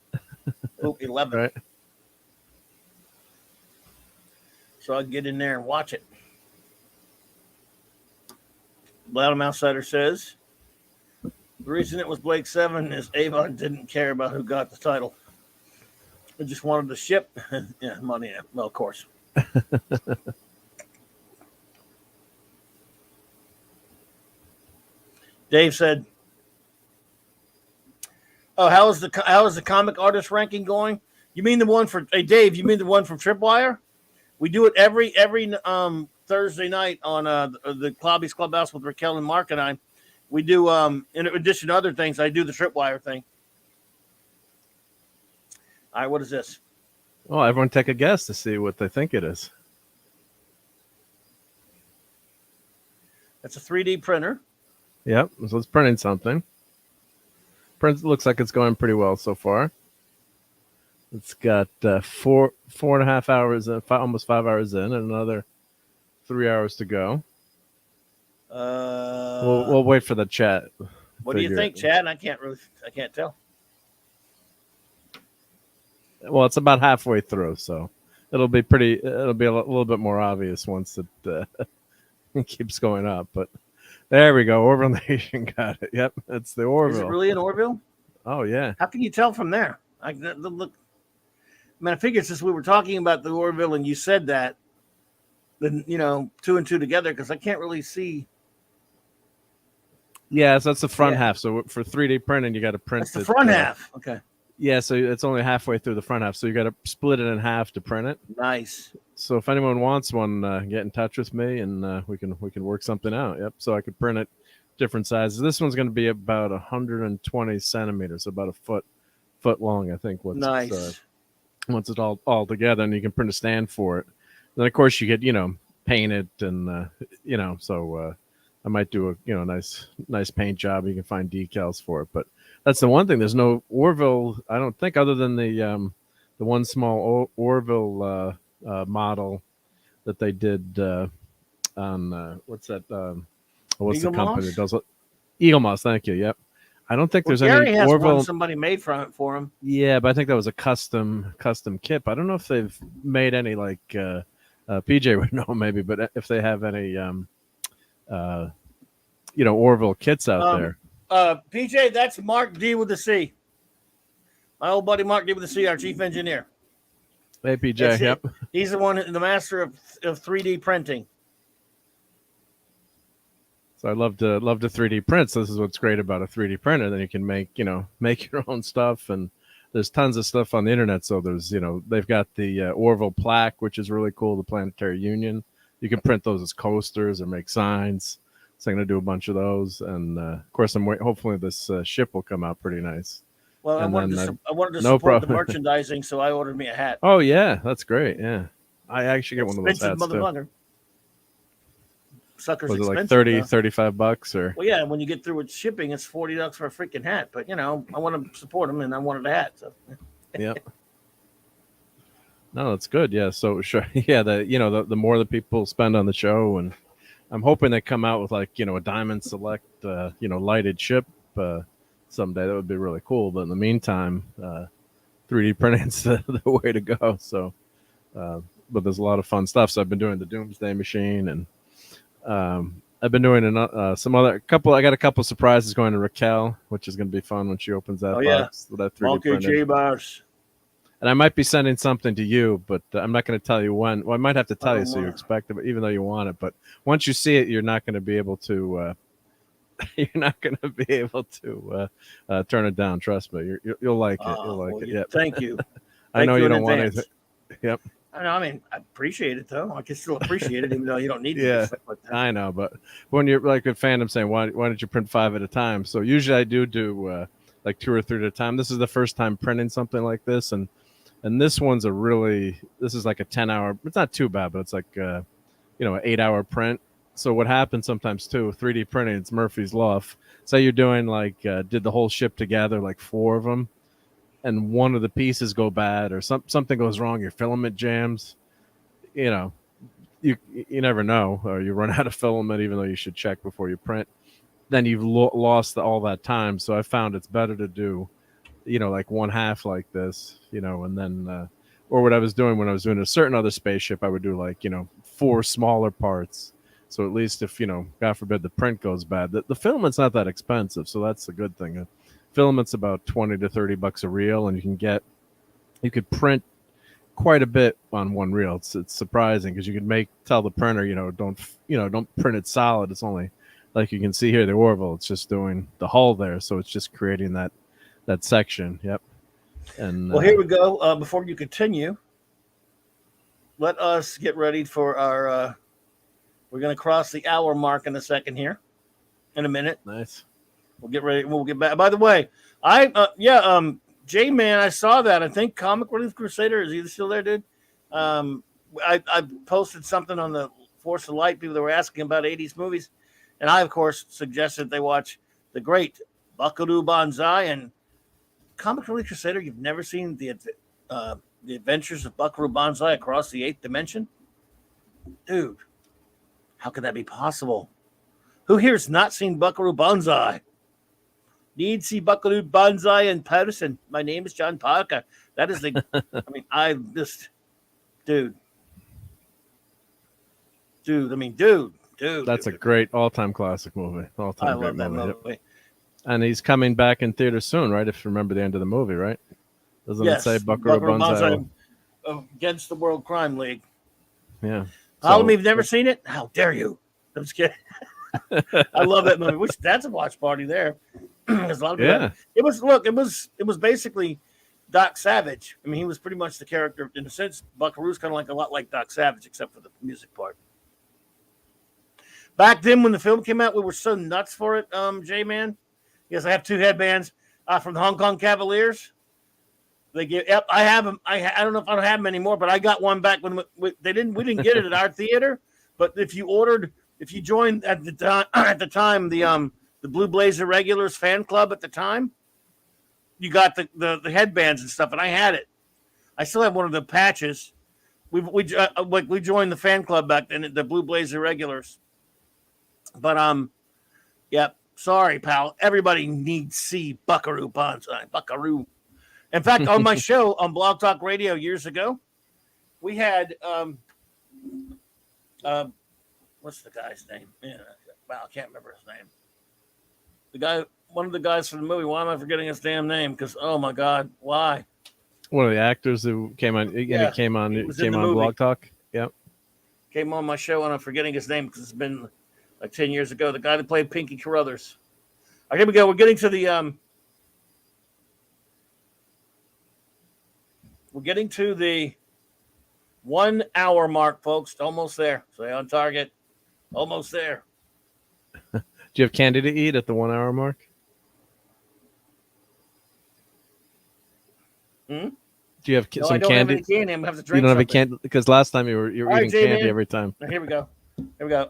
11. Right. So I can get in there and watch it. Loudham Outsider says the reason it was Blake 7 is Avon didn't care about who got the title. They just wanted the ship. Money. Well, of course. Dave said, "Oh, how is the comic artist ranking going? You mean the one for Dave? You mean the one from Tripwire? We do it every Thursday night on the Clobby's Clubhouse with Raquel and Mark and I. We do in addition to other things, I do the Tripwire thing. All right, what is this? Oh, everyone take a guess to see what they think it is. That's a 3D printer. Yep, so it's printing something. Looks like it's going pretty well so far. It's got 4.5 hours, almost 5 hours in, and another 3 hours to go. We'll wait for the chat. What do you think, Chad? I can't tell. Well, it's about halfway through, so it'll be a little bit more obvious once it keeps going up. But there we go. Orville Nation got it. Yep, it's the Orville. Is it really an Orville? Oh yeah. How can you tell from there? Look. I figured since we were talking about the Orville and you said that, then two and two together because I can't really see. Yeah, so that's the front Yeah. half. So for 3D printing, you got to print That's the it. front half. Okay. Yeah, so it's only halfway through the front half. So you got to split it in half to print it. Nice. So if anyone wants one, get in touch with me and we can work something out. Yep. So I could print it different sizes. This one's going to be about 120 centimeters, about a foot long, I think. Nice. Once it's all together, and you can print a stand for it. Then of course you get paint it and so I might do a nice paint job. You can find decals for it, but that's the one thing. There's no Orville, I don't think, other than the one small Orville model that they did on what's that? What's Eagle the company Moss? that does it? Eagle Moss. Thank you. Yep. I don't think there's Gary any has Orville. one somebody made for him. Yeah, but I think that was a custom kit. I don't know if they've made any like PJ would know maybe, but if they have any Orville kits out there. PJ, that's Mark D with the C. My old buddy Mark D with the C, our chief engineer. Hey PJ, yep. He's the master of 3D printing. So I love to 3D print. So this is what's great about a 3D printer. Then you can make your own stuff, and there's tons of stuff on the internet. So there's they've got the Orville plaque, which is really cool. The Planetary Union. You can print those as coasters or make signs. So I'm going to do a bunch of those, and of course hopefully this ship will come out pretty nice. Well, I wanted to support the merchandising, so I ordered me a hat. Oh yeah, that's great. Yeah, I actually get one of those hats too. Sucker's was it expensive, like $35 or? Well, yeah. When you get through with shipping, it's $40 for a freaking hat. But I want to support them, and I wanted a hat. So. Yep. No, that's good. Yeah. So sure. Yeah. The more the people spend on the show, and I'm hoping they come out with like a Diamond Select lighted ship someday. That would be really cool. But in the meantime, 3D printing's the way to go. So, but there's a lot of fun stuff. So I've been doing the Doomsday Machine and. I've been doing some other couple. I got a couple surprises going to Raquel, which is going to be fun when she opens that box with that 3D printer. And I might be sending something to you, but I'm not going to tell you when. Well, I might have to tell you so you expect it, even though you want it. But once you see it, you're not going to be able to. You're not going to be able to turn it down. Trust me, you'll like it. You'll like it. Yep. Thank you. I know you don't want anything. Yep. I know. I mean, I appreciate it though. I can still appreciate it, even though you don't need to. Yeah, like that. I know. But when you're like a fandom saying, why don't you print 5 at a time? So usually I do like 2 or 3 at a time. This is the first time printing something like this, and this one's this is like a 10-hour. It's not too bad, but it's like an 8-hour print. So what happens sometimes too, 3D printing, it's Murphy's Law. Say you're doing like did the whole ship together, like 4 of them. And one of the pieces go bad or something goes wrong, your filament jams, you never know, or you run out of filament even though you should check before you print. Then you've lost all that time. So I found it's better to do, like one half like this, and then, or what I was doing when I was doing a certain other spaceship, I would do like, 4 smaller parts. So at least if, God forbid the print goes bad, the filament's not that expensive. So that's the good thing. Filament's about $20 to $30 a reel, and you could print quite a bit on one reel. It's surprising because you could tell the printer, don't print it solid. It's only like you can see here, the Orville, it's just doing the hull there. So it's just creating that section. Yep. And well, here we go. Before you continue, let us get ready for our, we're going to cross the hour mark in a second here in a minute. Nice. We'll get ready. We'll get back. By the way, J-Man, I saw that. I think Comic Relief Crusader, is he still there, dude? I posted something on the Force of Light. People that were asking about 80s movies. And I, of course, suggested they watch the great Buckaroo Banzai and Comic Relief Crusader. You've never seen the adventures of Buckaroo Banzai across the 8th dimension? Dude, how could that be possible? Who here has not seen Buckaroo Banzai? Need see Buckaroo Banzai in person. My name is John Parker. That is the. Dude. That's a great all-time classic movie. I love that movie. Yep. And he's coming back in theater soon, right? If you remember the end of the movie, right? Doesn't it say Buckaroo Banzai? Against the World Crime League. Yeah. Hollum, you've never seen it? How dare you? I'm just kidding. I love that movie. That's a watch party there. There's a lot of people. It was basically Doc Savage. I mean, he was pretty much the character in a sense. Buckaroo's kind of a lot like Doc Savage, except for the music part. Back then, when the film came out, we were so nuts for it. J-Man. Yes, I have 2 headbands from the Hong Kong Cavaliers. They give. Yep, I have them. I don't know if I don't have them anymore, but I got one back when we didn't get it at our theater. But if you joined at the time the Blue Blazer Regulars fan club at the time, you got the headbands and stuff, and I had it. I still have one of the patches. We joined the fan club back then, the Blue Blazer Regulars. But yeah, sorry, pal. Everybody needs to see Buckaroo Banzai. Buckaroo. In fact, on my show on Blog Talk Radio years ago, we had what's the guy's name? Yeah, wow, I can't remember his name. The guy, one of the guys from the movie. Why am I forgetting his damn name? Because oh my god, why? One of the actors who came on. Yeah, he came on Blog Talk. Yep. Came on my show, and I'm forgetting his name because it's been like 10 years ago. The guy that played Pinky Carruthers. All right, here we go. We're getting to the 1 hour mark, folks. Almost there. Stay on target. Almost there. Do you have candy to eat at the 1 hour mark? Do you have some candy? I don't have any candy. I'm gonna have to drink. You don't something. have a candy because last time you were eating candy every time. Here we go.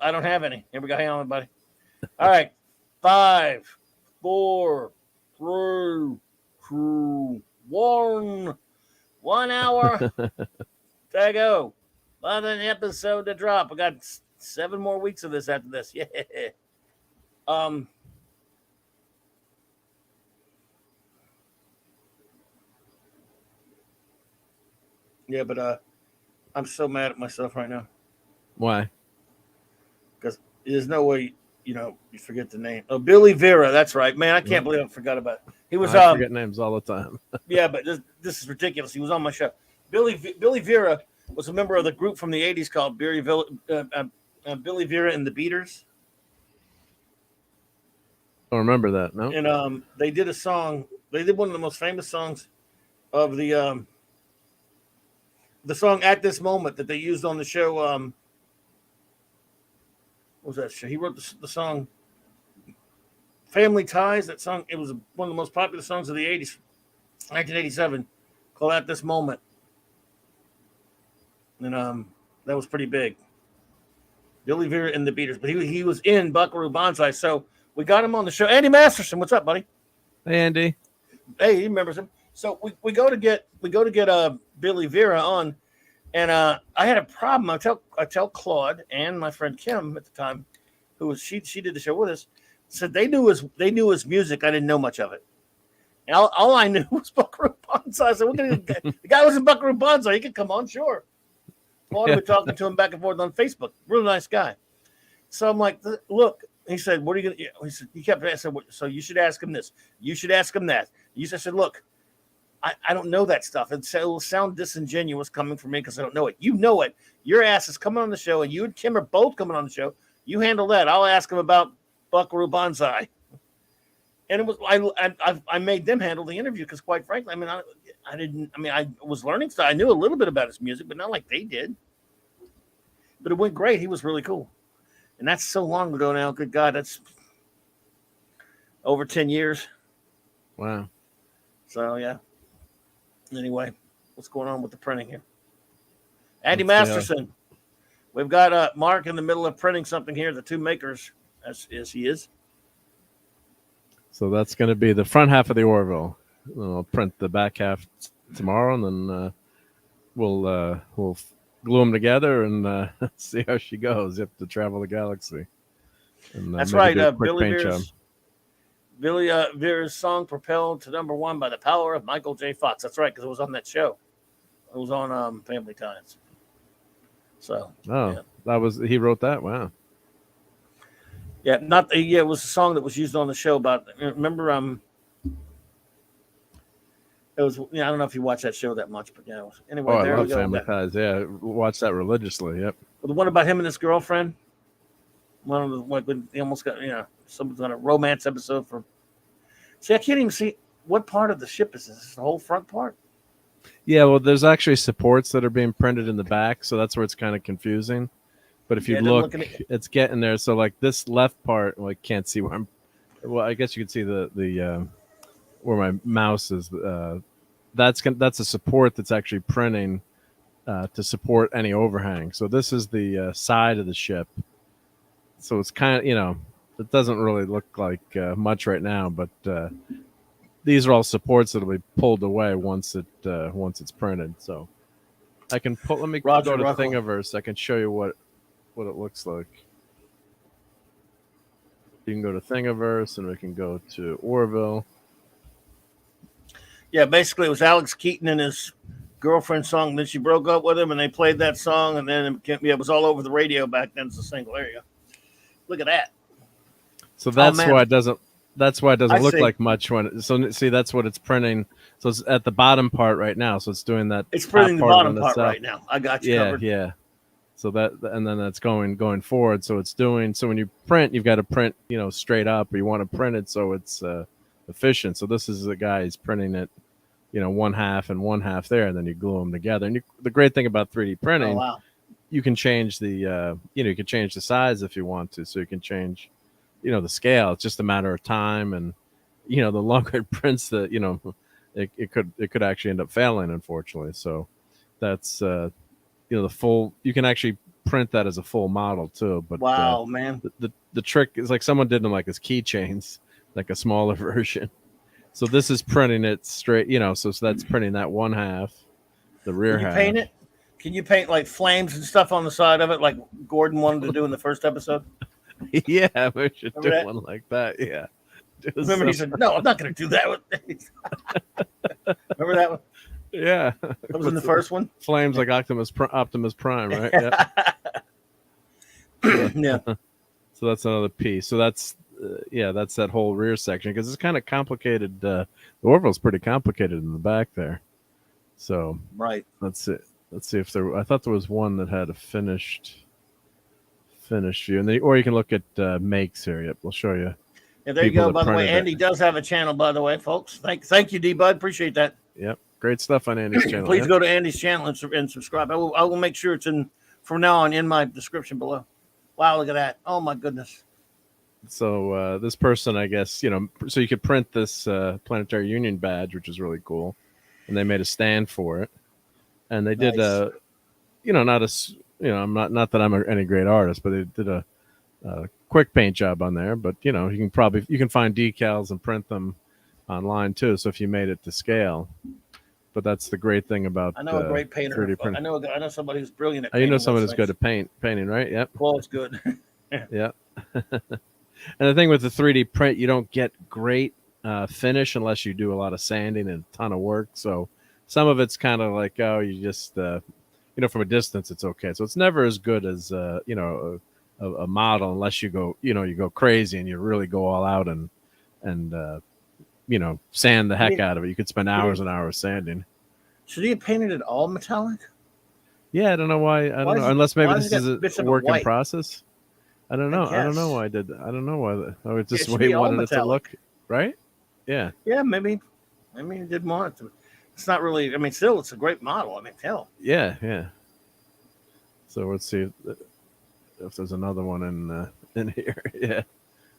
I don't have any. Here we go. Hang on, buddy. All right. 5, 4, 3, 2, 1. 1 hour to go. Another episode to drop. I got 7 more weeks of this after this. Yeah. Yeah, but I'm so mad at myself right now. Why? Because there's no way, you forget the name. Oh, Billy Vera. That's right, man. I can't believe I forgot about it. He was. I forget names all the time. Yeah, but this is ridiculous. He was on my show. Billy Vera was a member of the group from the '80s called Billy Vera and the Beaters. I don't remember that. No. And they did a song. They did one of the most famous songs of the song "At This Moment" that they used on the show. What was that show? He wrote the song "Family Ties." That song. It was one of the most popular songs of the '80s, 1987, called "At This Moment." And that was pretty big. Billy Vera and the Beaters, but he was in Buckaroo Banzai, so we got him on the show. Andy Masterson, what's up, buddy? Hey, Andy. Hey, he remembers him. So we go to get Billy Vera on, and I had a problem. I tell Claude and my friend Kim at the time, who was she did the show with us, said they knew his music. I didn't know much of it. And all I knew was Buckaroo Banzai. I said, the guy was in Buckaroo Banzai. He could come on, sure. Claude, we're talking to him back and forth on Facebook. Really nice guy. So I'm like, look. He said, "What are you gonna?" He said, he kept asking, "So you should ask him this. You should ask him that." I said, "Look, I don't know that stuff. It will sound disingenuous coming from me because I don't know it. You know it. Your ass is coming on the show, and you and Kim are both coming on the show. You handle that. I'll ask him about Buckaroo Banzai." And it was I made them handle the interview because, quite frankly, I was learning stuff. I knew a little bit about his music, but not like they did. But it went great. He was really cool. And that's so long ago now. Good God, that's over 10 years. Wow. So, yeah. Anyway, what's going on with the printing here? Andy Masterson. We've got Mark in the middle of printing something here. The two makers, as he is. So that's going to be the front half of the Orville. I'll print the back half tomorrow, and then we'll glue them together and see how she goes. You have to travel the galaxy. And, that's right. Billy Vera's song propelled to #1 by the power of Michael J. Fox. That's right, because it was on that show. It was on Family Ties. So. He wrote that. Wow. Yeah, it was a song that was used on the show about. Remember, It was. I don't know if you watch that show that much, but yeah. Anyway, Oh, I there we love go. Family Ties. Yeah, watch that religiously. Yep. The one about him and his girlfriend. One of the when he almost got someone's on a romance episode for. See, I can't even see what part of the ship is this. Is the whole front part? Yeah, well, there's actually supports that are being printed in the back, so that's where it's kind of confusing. But if you look, it's getting there. So like this left part, well, I can't see where I'm. Well, I guess you can see the where my mouse is. That's a support that's actually printing to support any overhang. So this is the side of the ship. So it's kind of it doesn't really look like much right now, but these are all supports that'll be pulled away once it's printed. So I can pull. Let me go to Thingiverse. I can show you what it looks like. You can go to Thingiverse, and we can go to Orville. Yeah, basically it was Alex Keaton and his girlfriend's song. Then she broke up with him, and they played that song, and then it was all over the radio back then. It's a single area. Look at that. So that's why it doesn't. That's why it doesn't look like much when. So see, that's what it's printing. So it's at the bottom part right now. So it's doing that. It's printing the bottom part right now. I got you covered. Yeah. So and then that's going forward. So it's doing. So when you print, you've got to print, straight up, or you want to print it so it's efficient. So this is the guy who's printing it, one half and one half there, and then you glue them together. And the great thing about 3D printing, you can change the, you can change the size if you want to. So you can change, the scale. It's just a matter of time, and the longer it prints, it could actually end up failing, unfortunately. So that's the full. You can actually print that as a full model too. But wow, man, the trick is like someone did them like as keychains, like a smaller version. So this is printing it straight, so that's printing that one half, the rear half. Paint it? Can you paint like flames and stuff on the side of it, like Gordon wanted to do in the first episode? Yeah, we should do one like that. Yeah. Remember, he said, "No, I'm not going to do that." Remember that one? Yeah, that was in the first one. Flames like Optimus Prime, right? Yeah. Yeah. So that's another piece. So that's that's that whole rear section because it's kind of complicated. The Orville's pretty complicated in the back there. So right. Let's see if there. I thought there was one that had a finished view, or you can look at makes here. Yep, we'll show you. Yeah, there you go. By the way, Andy does have a channel. By the way, folks, thank you, D Bud. Appreciate that. Yep. Great stuff on Andy's channel. Please go to Andy's channel and subscribe. I will make sure it's from now on in my description below. Wow, look at that. Oh, my goodness. So this person, I guess, so you could print this Planetary Union badge, which is really cool. And they made a stand for it. And they did, not that I'm any great artist, but they did a quick paint job on there. But, you can find decals and print them online, too. So if you made it to scale. But that's the great thing about I know a great painter. 3D printing. I know somebody who's brilliant at painting. You know someone who's good at painting, right? Yep. Well, it's good. Yeah. And the thing with the 3D print, you don't get great finish unless you do a lot of sanding and a ton of work. So some of it's kind of like, you just, from a distance, it's okay. So it's never as good as, a model unless you go, you go crazy and you really go all out and sand the heck out of it. You could spend hours and hours sanding. Should he have painted it all metallic? Yeah, I don't know why. I don't know. Unless maybe this is a work in process. I don't know. I don't know why I did that. I don't know why. I was just way wanted it to look right. Yeah. Yeah, maybe he did want it to. It's not really. I mean, still, it's a great model. I mean, hell. Yeah, yeah. So let's see if there's another one in here. Yeah.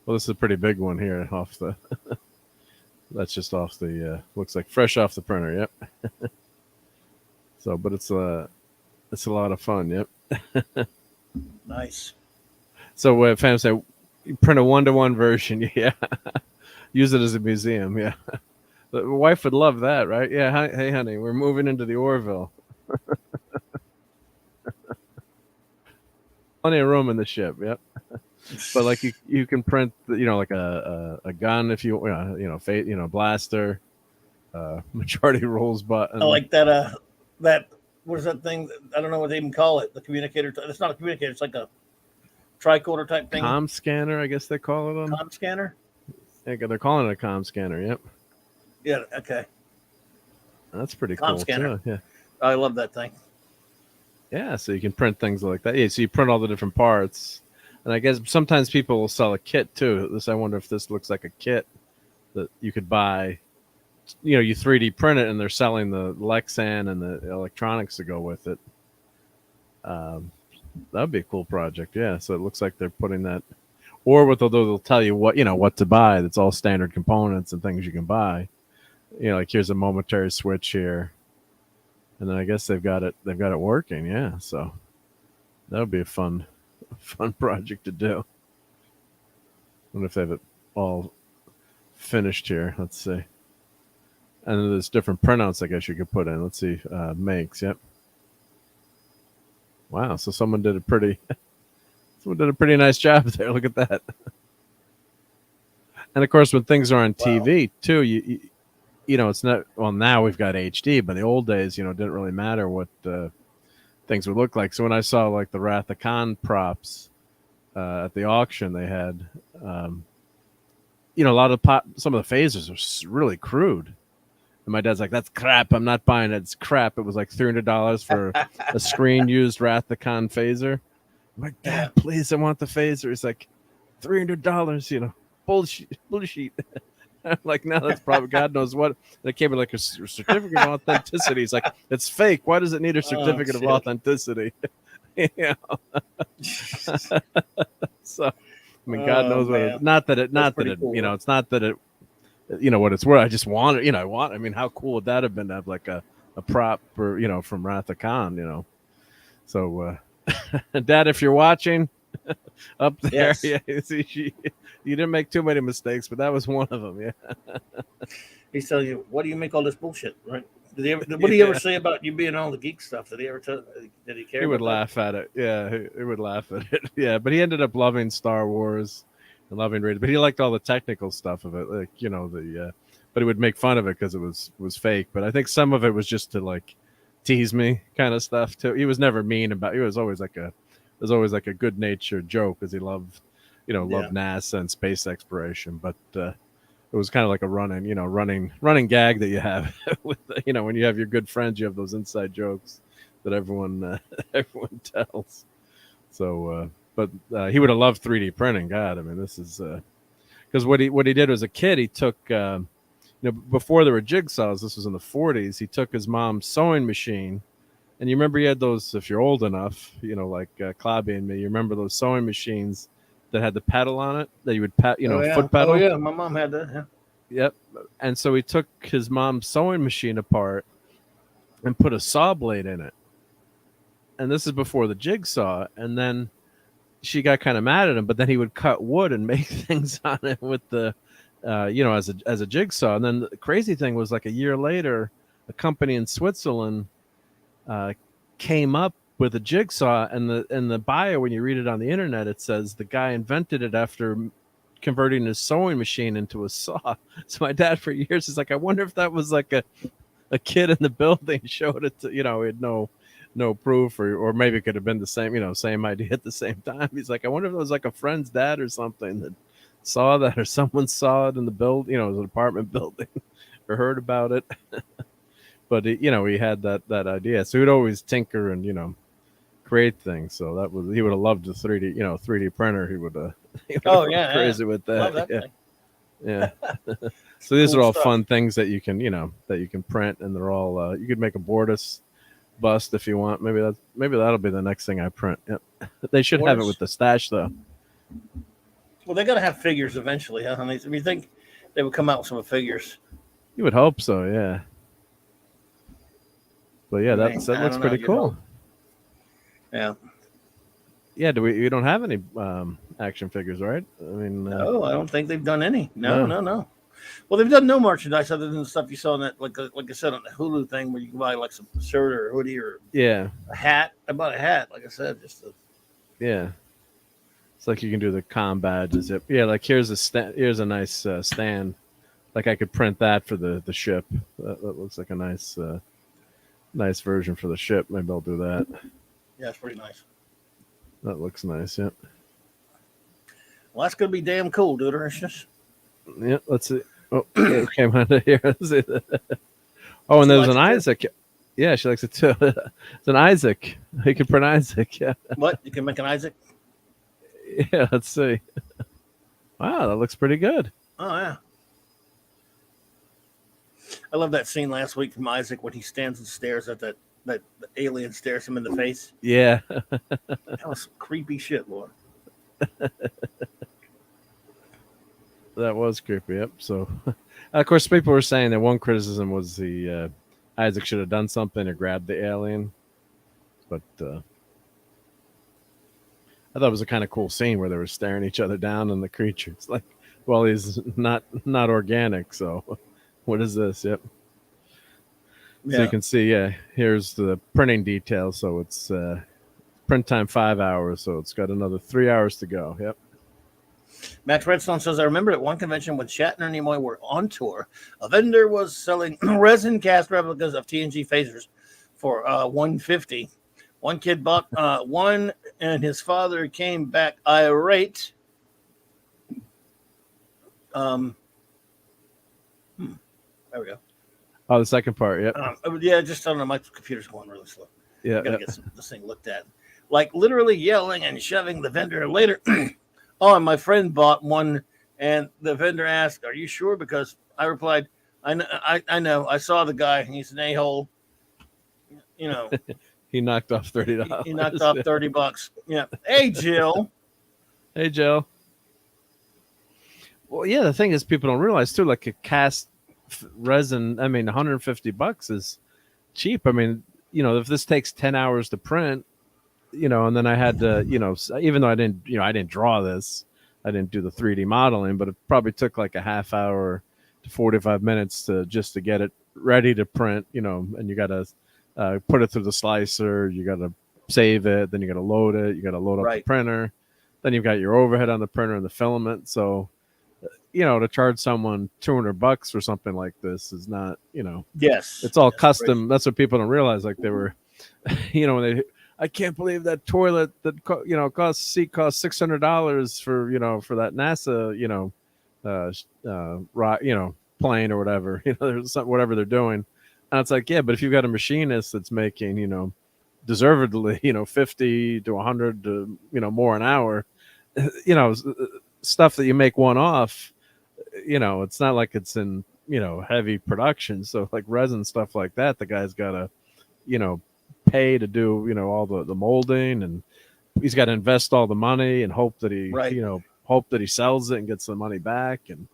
Well, this is a pretty big one here off the. That's just off the. Looks like fresh off the printer. Yep. So, but it's a lot of fun. Yep. Nice. So, fans say, print a 1-to-1 version. Yeah. Use it as a museum. Yeah. The wife would love that, right? Yeah. Hey, honey, we're moving into the Orville. Plenty of room in the ship. Yep. But like you can print, like a gun if you, blaster, majority rules button. I like that. That what is that thing? I don't know what they even call it. The communicator. It's not a communicator. It's like a tricorder type thing. Com scanner, I guess they call it. Com scanner. Yeah, they're calling it a com scanner. Yep. Yeah. Okay. That's pretty Com cool scanner. too. Yeah. I love that thing. Yeah, so you can print things like that. Yeah, so you print all the different parts, and I guess sometimes people will sell a kit too. I wonder if this looks like a kit that you could buy. You know, you 3D print it, and they're selling the Lexan and the electronics to go with it. Um, that'd be a cool project. Yeah, so it looks like they're putting that, or what they'll tell you what to buy. That's all standard components and things you can buy. You know, like here's a momentary switch here, and then I guess they've got it working. Yeah, so that would be a fun project to do. I wonder if they have it all finished here. Let's see. And then there's different printouts I guess you could put in. Let's see. Makes. Yep. Wow. So someone did a pretty nice job there. Look at that. And of course, when things are on TV too, you know, it's not, well, now we've got HD, but the old days, you know, it didn't really matter what things would look like. So when I saw like the Wrath of Khan props at the auction, they had, you know, some of the phasers are really crude. And my dad's like, that's crap. I'm not buying it. It's crap. It was like $300 for a screen used Wrath of Khan phaser. I'm like, Dad, please, I want the phaser. He's like, $300, you know, bullshit. I'm like, no, that's probably God knows what. And it came with like a certificate of authenticity. He's like, it's fake. Why does it need a certificate of authenticity? You know? So, I mean, God knows what it. Not that it. Cool. You know, it's not that it. You know what it's worth. I just want it. You know, I mean, how cool would that have been to have like a prop for, you know, from Wrath of Khan? You know, so Dad, if you're watching up there, yeah, you didn't make too many mistakes, but that was one of them. Yeah. He's telling you, why do you make all this bullshit, right? What did he ever say about you being all the geek stuff? Did he ever tell? Did he care? He would laugh at it. Yeah, he would laugh at it. Yeah, but he ended up loving Star Wars and loving radio. But he liked all the technical stuff of it, like, you know, but he would make fun of it because it was fake. But I think some of it was just to like tease me, kind of stuff too. He was never mean about. He was always like a good natured joke because he loved NASA and space exploration. But it was kind of like a running gag that you have with, you know, when you have your good friends, you have those inside jokes that everyone tells. So, but he would have loved 3D printing. God, I mean, this is because what he did as a kid, he took, you know, before there were jigsaws, this was in the 40s. He took his mom's sewing machine, and you remember he had those. If you're old enough, you know, like Clobberin and me, you remember those sewing machines that had the pedal on it that you would foot pedal. Oh yeah, my mom had that. Yeah. Yep. And so he took his mom's sewing machine apart and put a saw blade in it. And this is before the jigsaw. And then she got kind of mad at him, but then he would cut wood and make things on it with the, you know, as a jigsaw. And then the crazy thing was, like a year later, a company in Switzerland came up with a jigsaw, and the bio, when you read it on the internet, it says the guy invented it after converting his sewing machine into a saw. So my dad for years is like, I wonder if that was like a kid in the building showed it to, you know, he had no proof, or maybe it could have been the same, you know, same idea at the same time. He's like, I wonder if it was like a friend's dad or something that saw that, or someone saw it in the build, you know, it was an apartment building or heard about it. But you know, he had that idea, so he'd always tinker and, you know, create things. So he would have loved the 3D printer. He would have crazy with that. Love that yeah. So these Cool are all stuff. fun things that you can print, and they're all you could make a Bortus bust if you want. Maybe that'll be the next thing I print. Yep. They should have it with the stash though. Well, they got to have figures eventually, huh? I mean, you think they would come out with some figures? You would hope so, yeah. But yeah, that looks pretty cool. Yeah. Yeah, we don't have any action figures, right? I mean, no, I don't think they've done any. No. Well, they've done no merchandise other than the stuff you saw in that, like I said, on the Hulu thing, where you can buy like some shirt or a hoodie or a hat. I bought a hat, like I said, yeah. It's like you can do the comm badges. Yeah, like here's a nice stand. Like I could print that for the ship. That looks like a nice version for the ship. Maybe I'll do that. Yeah, it's pretty nice. That looks nice. Yep. Well, that's gonna be damn cool, dude. It's just... Yeah. Let's see. Oh, it came out of here. Oh, and She there's likes an it too. Isaac. Yeah, she likes it too. It's an Isaac. You can print Isaac. Yeah. What? You can make an Isaac? Yeah. Let's see. Wow, that looks pretty good. Oh yeah. I love that scene last week from Isaac when he stands and stares at that the alien stares him in the face. Yeah. That was some creepy shit, Lord. That was creepy. Yep. So, of course, people were saying that one criticism was the Isaac should have done something to grab the alien, but I thought it was a kind of cool scene where they were staring each other down and the creature. It's like, well, he's not organic. So, what is this? Yep. So you Yeah. can see, yeah, here's the printing details. So it's print time 5 hours. So it's got another 3 hours to go. Yep. Max Redstone says, I remember at one convention when Shatner and Nimoy were on tour, a vendor was selling resin cast replicas of TNG phasers for $150. One kid bought one, and his father came back irate. Um, there we go. Oh, the second part. Yep. Yeah, just I don't know. My computer's going really slow. Yeah. Gotta get this thing looked at. Like literally yelling and shoving the vendor later. Oh, and my friend bought one, and the vendor asked, "Are you sure?" Because I replied, I know. I saw the guy. He's an a-hole. You know, He knocked off $30. he knocked off $30. Yeah. Hey, Jill. Hey, Joe. Well, yeah, the thing is, people don't realize too. Like a cast resin, I mean, $150 is cheap. I mean, if this takes 10 hours to print, and then I had to, even though I didn't draw this, I didn't do the 3D modeling, but it probably took like a half hour to 45 minutes to get it ready to print, and you got to put it through the slicer, you got to save it, then you got to load it, you got to load up the printer, then you've got your overhead on the printer and the filament. So, to charge someone $200 for something like this is not, Yes. it's all custom. Great. That's what people don't realize. Like they were, when I can't believe that toilet that cost $600 for that NASA plane or whatever. There's whatever they're doing, and it's like, yeah, but if you've got a machinist that's making deservedly 50 to 100 to more an hour, stuff that you make one off, it's not like it's in heavy production. So like resin stuff like that, the guy's got to pay to do all the molding, and he's got to invest all the money and hope that he sells it and gets the money back. And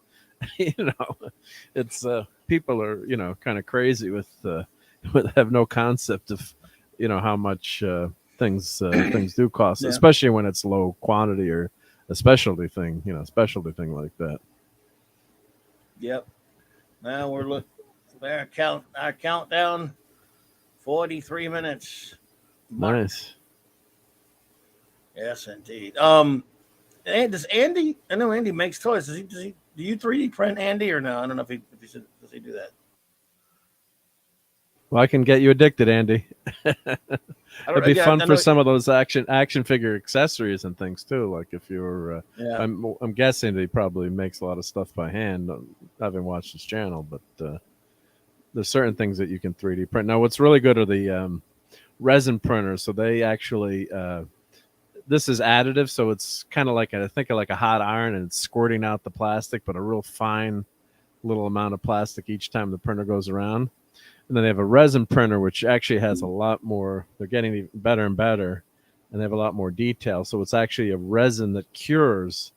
it's people are kind of crazy with have no concept of how much things do cost, especially when it's low quantity or a specialty thing like that. Yep. Now we're looking our countdown 43 minutes. Nice. Yes, indeed. And does Andy? I know Andy makes toys. Do you 3D print Andy or no? I don't know if he does he do that. Well, I can get you addicted, Andy. It'd be fun for some of those action figure accessories and things too. Like if you're, I'm guessing that he probably makes a lot of stuff by hand. I haven't watched his channel, but there's certain things that you can 3D print. Now, what's really good are the resin printers. So they actually, this is additive, so it's kind of like like a hot iron, and it's squirting out the plastic, but a real fine little amount of plastic each time the printer goes around. And then they have a resin printer, which actually has a lot more. They're getting even better and better, and they have a lot more detail. So it's actually a resin that cures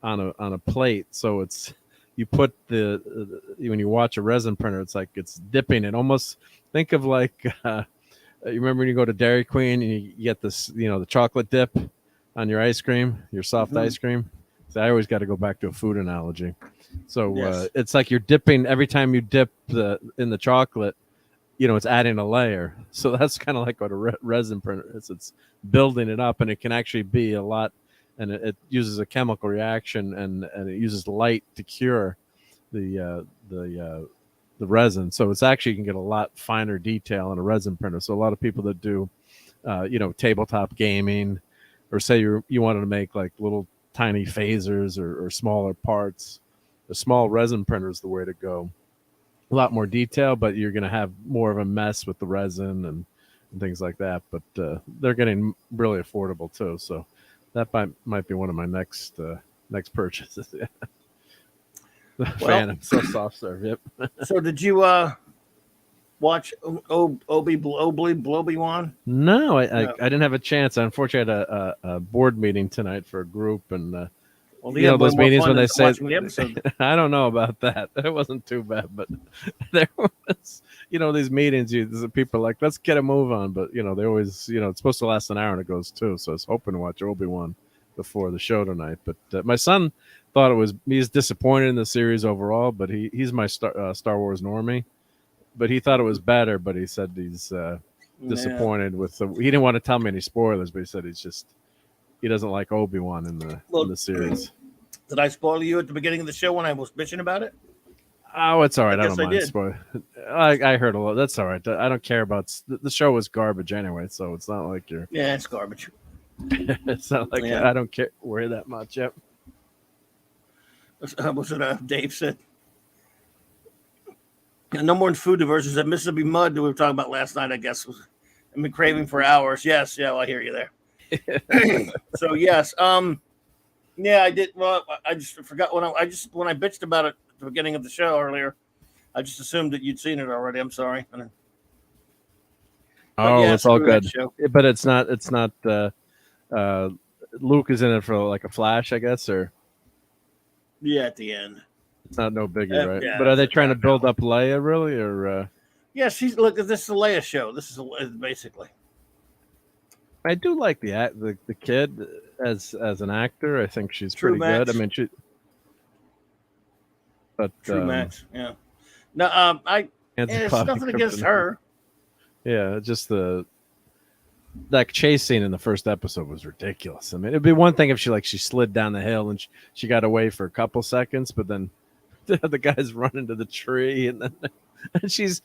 on a plate. So it's you put when you watch a resin printer, it's like it's dipping it. Almost think of like you remember when you go to Dairy Queen and you get this, the chocolate dip on your ice cream, your soft ice cream. So I always got to go back to a food analogy. So it's like you're dipping every time you dip in the chocolate. It's adding a layer. So that's kind of like what a resin printer is. It's building it up, and it can actually be a lot. And it uses a chemical reaction, and it uses light to cure the resin. So it's actually you can get a lot finer detail in a resin printer. So a lot of people that do, tabletop gaming, or say you wanted to make like little tiny phasers or smaller parts, the small resin printer is the way to go. a lot more detail, but you're going to have more of a mess with the resin and things like that. But they're getting really affordable too, so that might be one of my next purchases. Yeah. Phantom, so soft serve. Yep. So did you watch Obi-Wan? No, I didn't have a chance. Unfortunately, I had a board meeting tonight for a group, and those meetings when they say the I don't know about that. It wasn't too bad, but there was these meetings. People are like, let's get a move on, but they always it's supposed to last an hour and it goes 2. So I was hoping to watch Obi-Wan before the show tonight. But my son thought he's disappointed in the series overall, but he's my Star Wars normie. But he thought it was better, but he said he's disappointed with he didn't want to tell me any spoilers, but he said he doesn't like Obi-Wan in the series. Did I spoil you at the beginning of the show when I was bitching about it? Oh, it's all right. I don't mind spoil. I heard a lot. That's all right. I don't care about the show was garbage anyway, so it's not like you're. Yeah, it's garbage. It's not like I don't care worry that much. Yep. Was it Dave said? No more food diversions at Mississippi Mud that we were talking about last night. I guess I've been craving for hours. Yes, yeah, well, I hear you there. So yes, yeah, I did. Well, I just forgot when I bitched about it at the beginning of the show earlier. I just assumed that you'd seen it already. I'm sorry. It's all good. But it's not. Luke is in it for like a flash, I guess, or yeah, at the end. It's not no biggie, right? Yeah, but are they trying to build up Leia, really, or? Yeah, look. This is a Leia show. This is basically. I do like the kid as an actor. I think she's pretty good. I mean, True Max, yeah. No, it's nothing against her. Yeah, just that chase scene in the first episode was ridiculous. I mean, it'd be one thing if she slid down the hill and she got away for a couple seconds, but then the guys run into the tree and then. And she's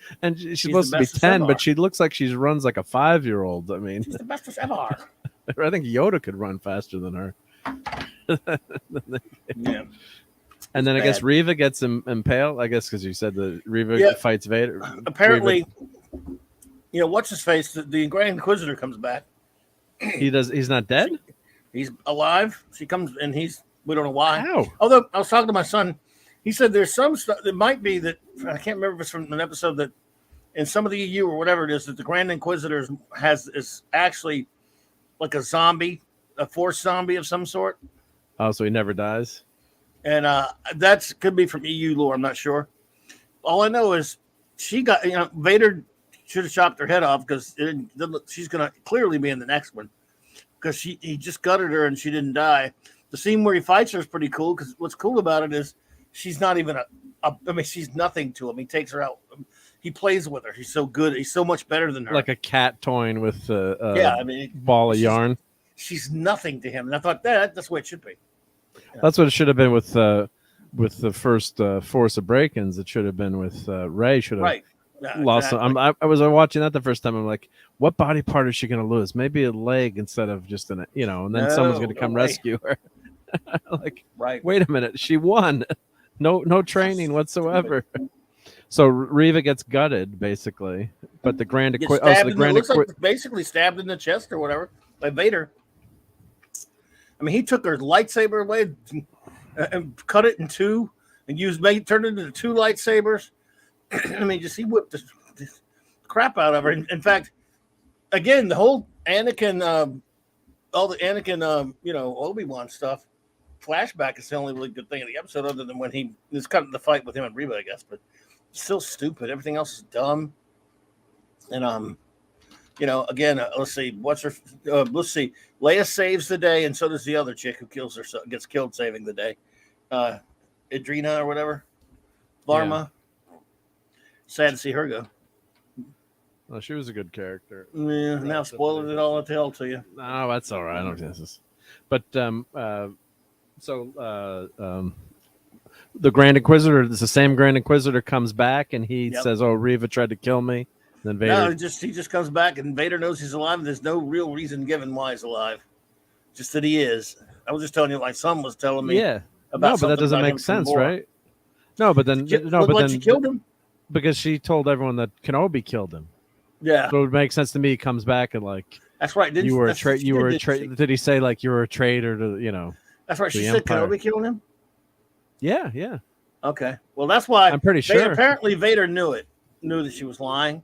supposed to be 10, but she looks like she runs like a 5-year-old. I mean, she's the bestest ever. I think Yoda could run faster than her. Yeah. And then I guess Reva gets impaled. I guess because you said that Reva fights Vader. Apparently, what's his face? The Grand Inquisitor comes back. He's not dead. He's alive. She comes and we don't know why. How? Although I was talking to my son. He said there's some stuff that might be that I can't remember if it's from an episode that in some of the EU or whatever it is that the Grand Inquisitor is actually like a zombie, a Force zombie of some sort. Oh, so he never dies? And that could be from EU lore. I'm not sure. All I know is she got, Vader should have chopped her head off because she's going to clearly be in the next one because he just gutted her and she didn't die. The scene where he fights her is pretty cool because what's cool about it is she's not even she's nothing to him. He takes her out. He plays with her. He's so good. He's so much better than her. Like a cat toying with a ball of yarn. She's nothing to him. And I thought that's the way it should be. Yeah. That's what it should have been with the first Force Awakens. It should have been with Rey. Should have lost. Exactly. I was watching that the first time. I'm like, what body part is she going to lose? Maybe a leg instead of just and then someone's going to come rescue her. Like, wait a minute, she won. No training whatsoever. So Reva gets gutted basically, but the Grand basically stabbed in the chest or whatever by Vader. I mean, he took her lightsaber away and cut it in two and turned it into 2 lightsabers. I mean, he whipped the crap out of her. In fact, again, the whole Anakin, all the Anakin, Obi-Wan stuff. Flashback is the only really good thing in the episode, other than when he was cutting the fight with him and Reva, I guess, but still stupid. Everything else is dumb. And again, let's see, let's see. Leia saves the day, and so does the other chick who gets killed saving the day. Adrena or whatever. Varma. Yeah. Sad to see her go. Well, she was a good character. Yeah, now spoiled it all to hell to you. No, that's all right. I don't think this is. But the Grand Inquisitor, the same Grand Inquisitor comes back and he says, "Oh, Reva tried to kill me." And then Vader. No, he just comes back and Vader knows he's alive. And there's no real reason given why he's alive, just that he is. I was just telling you, like some was telling me. Yeah. But that doesn't make sense, right? No, but then she killed him. because she told everyone that Kenobi killed him. Yeah, So it would make sense to me. He comes back and like that's right. you were a That's what traitor. she You were a did, didn't she? traitor. Did he say like you were a traitor to That's right. to She the said Empire? Kenobi killed him. Yeah, yeah. Okay. Well, that's why I'm pretty sure. Apparently, Vader knew it. Knew that she was lying.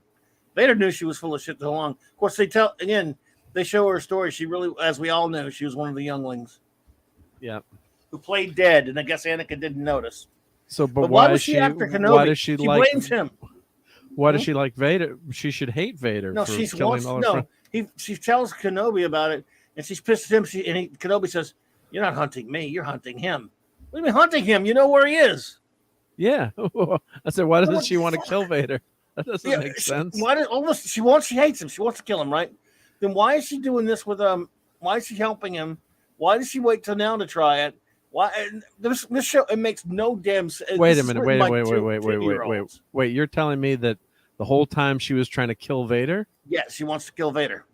Vader knew she was full of shit the whole long. Of course, they show her story. She really, as we all knew, she was one of the younglings. Yeah. Who played dead, and I guess Anakin didn't notice. So, but why why was is she she after Kenobi? Why does she like? Blames him. Why does she like Vader? She should hate Vader No, for killing all her friends. She tells Kenobi about it, and she's pissed at him. Kenobi says, "You're not hunting me. You're hunting him." What do you mean hunting him? You know where he is. Yeah. I said, why doesn't she want to kill Vader? That doesn't make sense. She hates him. She wants to kill him, right? Then why is she doing this with why is she helping him? Why did she wait till now to try it? Why this show, it makes no damn sense. Wait a minute. Wait. You're telling me that the whole time she was trying to kill Vader? Yeah, she wants to kill Vader.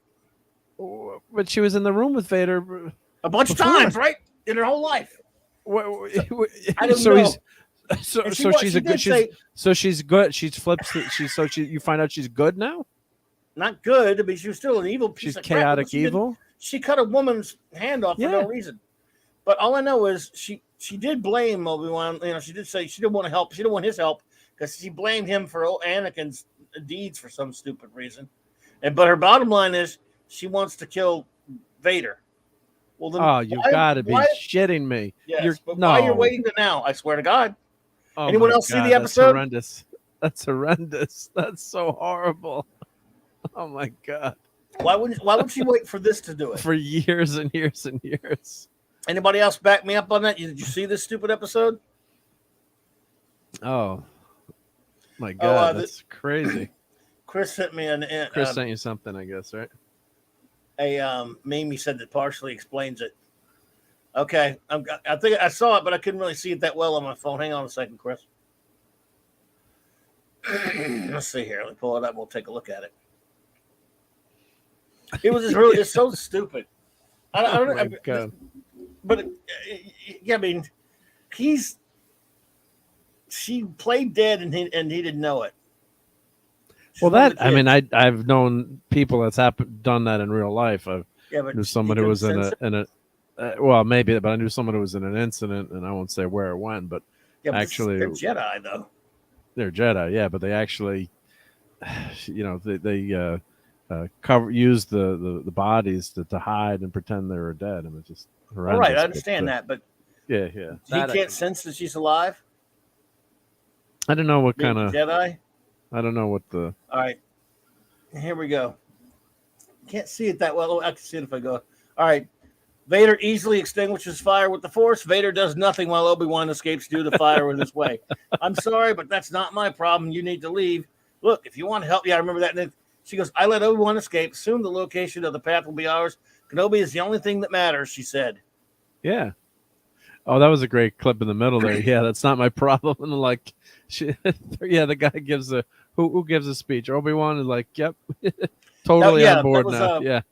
But she was in the room with Vader a bunch of times, right? In her whole life. I don't know. She's good. She's flips. You find out she's good now. Not good. I mean, she was still an evil piece of chaotic crap, evil. She cut a woman's hand off for no reason. But all I know is she did blame Obi-Wan. You know, she did say she didn't want to help. She didn't want his help because she blamed him for Anakin's deeds for some stupid reason. But her bottom line is she wants to kill Vader. Well, then you've got to be shitting me. Yes, why you're waiting to now? I swear to God. Oh, anyone else see the episode? That's horrendous. That's so horrible. Oh my God. Why would she wait for this to do it? For years and years and years. Anybody else back me up on that? Did you see this stupid episode? Oh my God, that's crazy. Chris sent me Chris sent you something, I guess, right? A meme he said that partially explains it. Okay, I think I saw it, but I couldn't really see it that well on my phone. Hang on a second, Chris. Let's see here. Let me pull it up. We'll take a look at it. It was just really, it's so stupid. I don't know. But yeah, I mean, she played dead and he didn't know it. I've known people that's done that in real life. I knew someone who was in a well, maybe, but I knew someone who was in an incident, and I won't say where it went, but actually, they're Jedi though. They're Jedi, yeah, but they actually, they use the bodies to hide and pretend they were dead, and it's just horrendous. All right, I understand that, but yeah, he can't sense that she's alive. I don't know what kind of Jedi. I don't know what the. All right, here we go. Can't see it that well. I can see it if I go. All right. Vader easily extinguishes fire with the Force. Vader does nothing while Obi-Wan escapes due to fire in his way. I'm sorry, but that's not my problem. You need to leave. Look, if you want to help, I remember that. And then she goes, I let Obi-Wan escape. Soon the location of the path will be ours. Kenobi is the only thing that matters, she said. Yeah. Oh, that was a great clip in the middle there. Yeah, that's not my problem. And like, the guy gives who gives a speech? Obi-Wan is like, yep, totally on board now.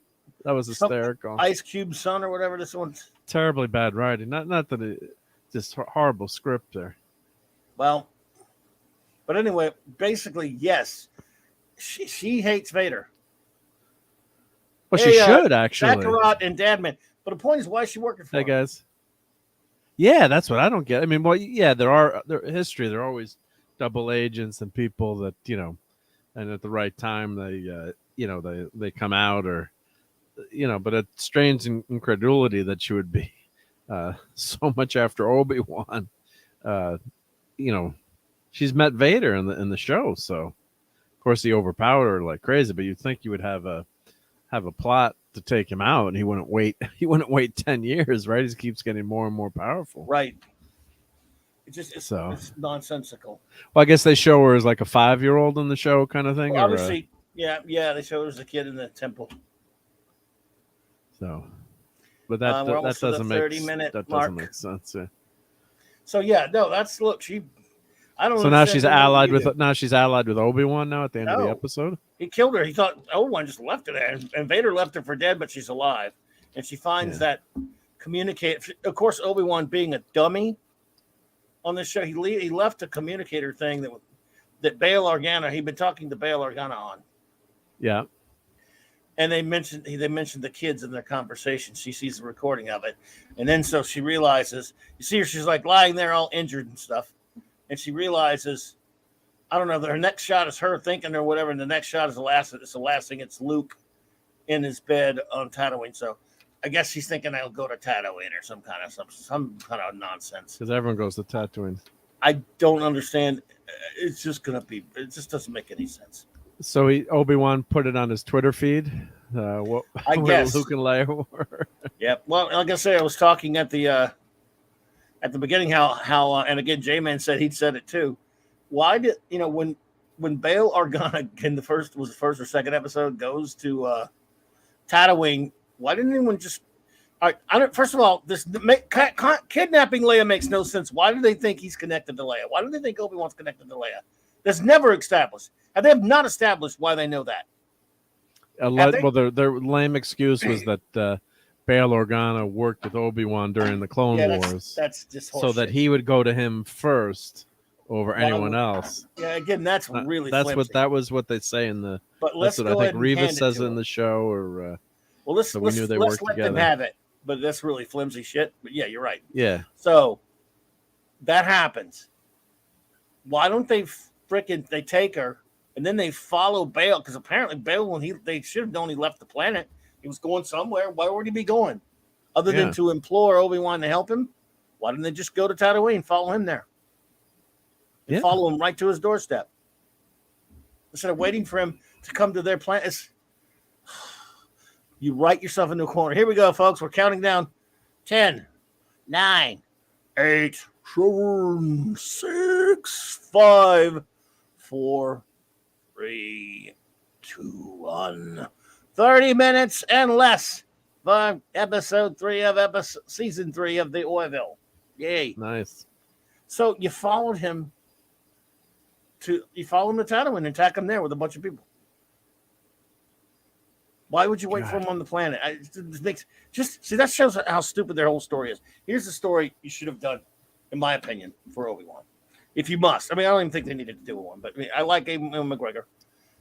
That was hysterical. Ice Cube son or whatever this one's. Terribly bad writing. Not that it just horrible script there. Well, but anyway, basically, yes, she hates Vader. Well, she should actually. Kakarot and Dadman. But the point is, why is she working for him? Hey guys. Yeah, that's what I don't get. I mean, well, yeah, there are there are always double agents and people that and at the right time they come out or. But a strange incredulity that she would be so much after Obi-Wan. She's met Vader in the show, so of course he overpowered her like crazy. But you'd think you would have a plot to take him out, and he wouldn't wait. He wouldn't wait 10 years, right? He keeps getting more and more powerful, right? It's nonsensical. Well, I guess they show her as like a 5-year-old in the show, kind of thing. Well, obviously, yeah, they show her as a kid in the temple. So, but that doesn't make sense. Yeah. So I don't. So now she's allied with Obi-Wan now at the end of the episode. He killed her. He thought Obi-Wan just left her there, and Vader left her for dead, but she's alive, and she finds that communicate. Of course, Obi-Wan being a dummy on this show, he left a communicator thing that that Bail Organa, he'd been talking to Bail Organa on. Yeah. And they mentioned the kids in their conversation. She sees the recording of it. And then so she realizes, you see her, she's like lying there all injured and stuff. And she realizes, I don't know, her next shot is her thinking or whatever, and the next shot is the last thing. It's Luke in his bed on Tatooine. So I guess she's thinking I'll go to Tatooine or some kind of nonsense. Because everyone goes to Tatooine. I don't understand. It just doesn't make any sense. So Obi-Wan put it on his Twitter feed. I guess Luke and Leia were. Yeah. Well, like I say, I was talking at the beginning how and again J-Man said he'd said it too. Why did when Bail Organa in the first or second episode goes to Tatooine? Why didn't anyone just? All right, first of all, this kidnapping Leia makes no sense. Why do they think he's connected to Leia? Why do they think Obi-Wan's connected to Leia? That's never established. And they have not established why they know that. Well, their lame excuse was that Bail Organa worked with Obi-Wan during the Clone Wars. That's just horseshit. So that he would go to him first over anyone else. Yeah, again, that's really flimsy. That was what they say in the. But let's that's what go I think ahead Revis says it in the show, or. Well, let's let together. them have it. But that's really flimsy shit. But yeah, you're right. Yeah. So that happens. Why don't they they take her and then they follow Bail? Because apparently Bail, they should have known he left the planet. He was going somewhere. Why would he be going? Other than to implore Obi-Wan to help him? Why didn't they just go to Tatooine and follow him there? And follow him right to his doorstep. Instead of waiting for him to come to their planet. You write yourself into a corner. Here we go, folks. We're counting down 10, 9, 8, 7, 6, 5, 4, 3, 2, 1. 30 minutes and less for episode 3 of season 3 of the Orville. Yay. Nice. So you followed him to Tatooine and attack him there with a bunch of people. Why would you wait for him on the planet? That shows how stupid their whole story is. Here's the story you should have done, in my opinion, for Obi-Wan. If you must. I mean, I don't even think they needed to do one, but I like Ewan McGregor.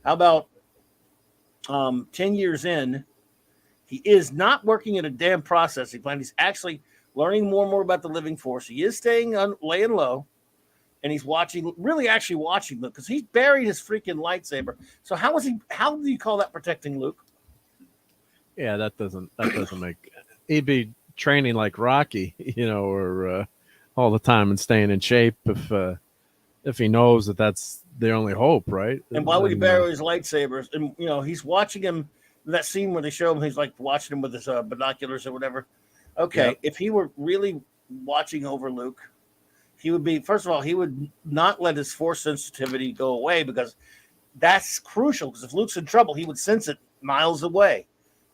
How about 10 years in, he is not working at a damn processing plant. He's actually learning more and more about the living force. He is laying low, and he's actually watching Luke, because he's buried his freaking lightsaber. So how do you call that protecting Luke? Yeah, that doesn't make. He'd be training like Rocky, or all the time and staying in shape if he knows that that's the only hope, right? And why would he bury his lightsabers? And he's watching him. That scene where they show him, he's like watching him with his binoculars or whatever. Okay, If he were really watching over Luke, he would be. First of all, he would not let his force sensitivity go away, because that's crucial. Because if Luke's in trouble, he would sense it miles away.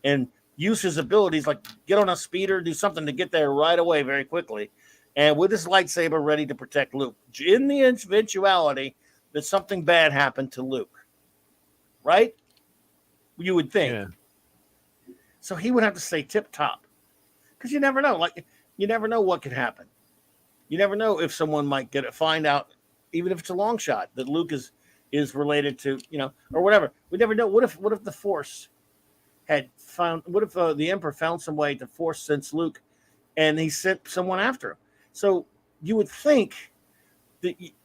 And use his abilities, like get on a speeder, do something to get there right away very quickly. And with his lightsaber ready to protect Luke. In the eventuality that something bad happened to Luke. Right? You would think. Yeah. So he would have to stay tip-top. Because you never know. You never know what could happen. You never know if someone might find out, even if it's a long shot, that Luke is related to, or whatever. We never know. What if the Force what if the Emperor found some way to force sense Luke, and he sent someone after him? So you would think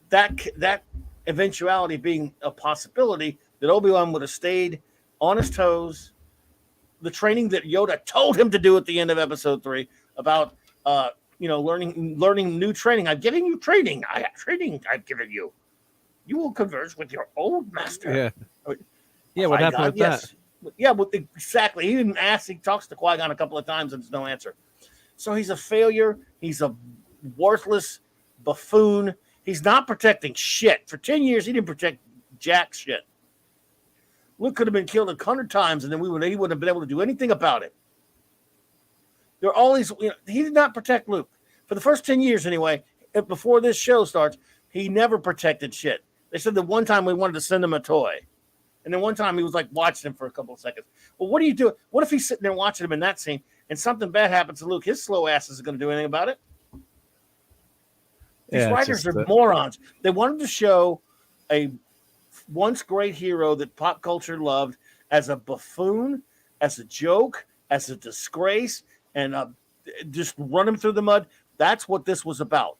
that eventuality being a possibility, that Obi-Wan would have stayed on his toes. The training that Yoda told him to do at the end of episode 3 about learning new training. I'm giving you training. I have training I've given you. You will converse with your old master. Yeah. Yeah. What happened with that? Yeah, well, exactly. He didn't ask. He talks to Qui-Gon a couple of times and there's no answer. So he's a failure. He's a worthless buffoon. He's not protecting shit. For 10 years, he didn't protect jack shit. Luke could have been killed 100 times, and then he wouldn't have been able to do anything about it. There are all these. He did not protect Luke for the first 10 years anyway. Before this show starts, he never protected shit. They said that one time we wanted to send him a toy. And then one time he was like watching him for a couple of seconds. Well, what do you do? What if he's sitting there watching him in that scene and something bad happens to Luke? His slow ass isn't going to do anything about it. These writers are morons. They wanted to show a once great hero that pop culture loved as a buffoon, as a joke, as a disgrace, and just run him through the mud. That's what this was about.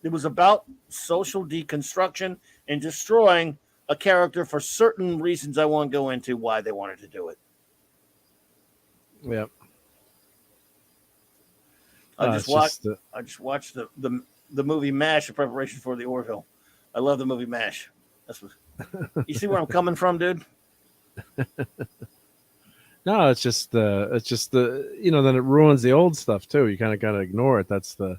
It was about social deconstruction and destroying a character for certain reasons I won't go into why they wanted to do it. Yep. I just watched the movie MASH in preparation for the Orville. I love the movie MASH. That's what you see where I'm coming from, dude. No, it's just the then it ruins the old stuff too. You kind of got to ignore it. That's the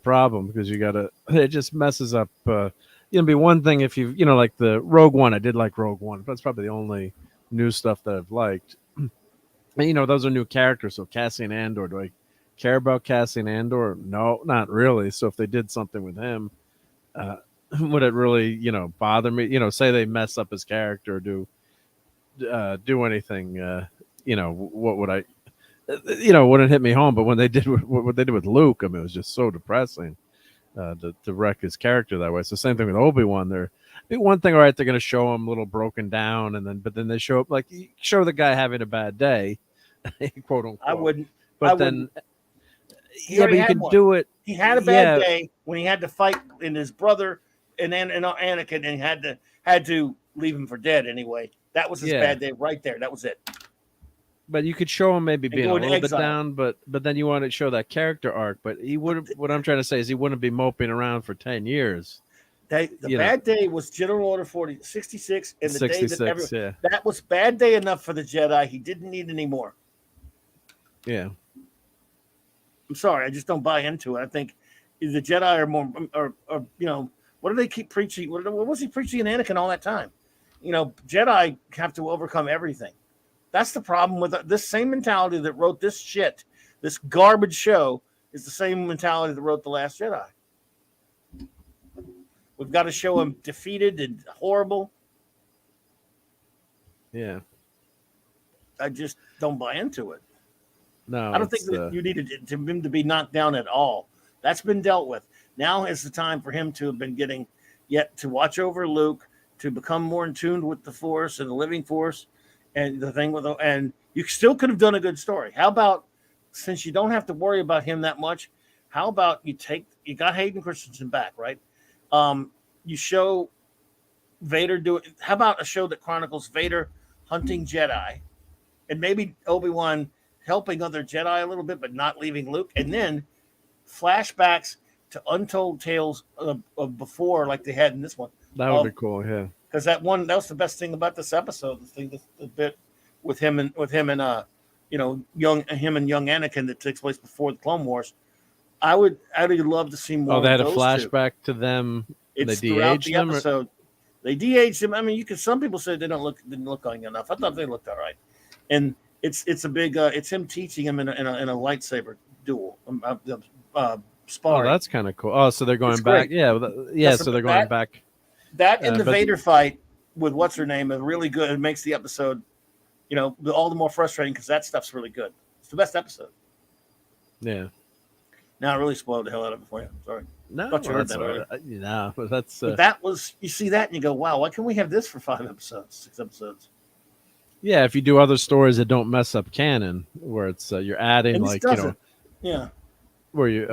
problem, because it just messes up. Be one thing if you like the Rogue One. I did like Rogue One. That's probably the only new stuff that I've liked. And those are new characters. So Cassian Andor, do I care about Cassian Andor? No, not really. So if they did something with him, would it really bother me? Say they mess up his character, or do anything? What would I? Wouldn't hit me home. But when they did what they did with Luke, I mean, it was just so depressing to wreck his character that way. It's the same thing with Obi-Wan. One thing, all right, they're going to show him a little broken down, but then they show up show the guy having a bad day, quote unquote. I wouldn't. But you can do it. He had a bad day when he had to fight in his brother and Anakin, and he had to leave him for dead anyway. That was his bad day right there. That was it. But you could show him maybe being a little bit down, but then you want to show that character arc. But he would. What I'm trying to say is he wouldn't be moping around for 10 years. The bad day was General Order 66, and the 66, day that was bad day enough for the Jedi. He didn't need any more. Yeah. I'm sorry, I just don't buy into it. I think the Jedi are more, or what do they keep preaching? What was he preaching in Anakin all that time? Jedi have to overcome everything. That's the problem with this same mentality that wrote this shit, this garbage show, is the same mentality that wrote The Last Jedi. We've got to show him defeated and horrible. Yeah. I just don't buy into it. No, I don't think that you needed him to be knocked down at all. That's been dealt with. Now is the time for him to have been to watch over Luke, to become more in tune with the Force and the living Force, and the thing and you still could have done a good story. How about, since you don't have to worry about him that much, how about you got Hayden Christensen back, right? You show Vader how about a show that chronicles Vader hunting Jedi, and maybe Obi-Wan helping other Jedi a little bit, but not leaving Luke, and then flashbacks to untold tales of before, like they had in this one. That would be cool, yeah. Because that was the best thing about this episode. The bit with him and young Anakin that takes place before the Clone Wars. I would love to see more. Oh, they had a those flashback to them. It's they throughout de-aged the them. episode. They de-aged them. I mean, some people said they didn't look young enough. I thought they looked all right, and it's a big. It's him teaching him in a lightsaber duel. Sparring. Oh, that's kind of cool. Oh, so they're going back. Yeah, so they're going back. That and the Vader fight with what's her name is really good. It makes the episode, all the more frustrating because that stuff's really good. It's the best episode. Yeah. Now I really spoiled the hell out of it for you. Sorry. No, thought you heard that already. No, but that's. But that was, you see that and you go, wow, why can't we have this for 6 episodes? Yeah, if you do other stories that don't mess up canon, where it's you're adding yeah, where you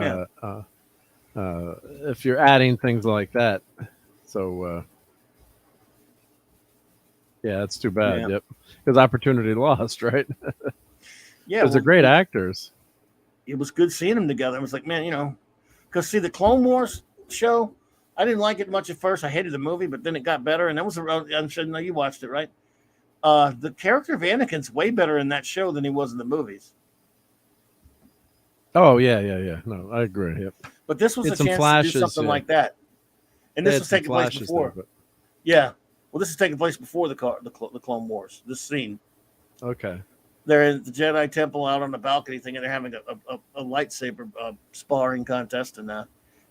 if you're adding things like that, so yeah, that's too bad. Yeah. Yep, because opportunity lost, right? Yeah, because they're great actors. It was good seeing them together. I was like, man, because see the Clone Wars show, I didn't like it much at first. I hated the movie, but then it got better, and that was I'm sure you watched it, right? The character of Anakin's way better in that show than he was in the movies. Oh yeah. No, I agree. Yep. But this was a chance to do something like that, and this was taking place before. Yeah, well, this is taking place before the Clone Wars. This scene. Okay. They're in the Jedi Temple out on the balcony thing, and they're having a lightsaber sparring contest, and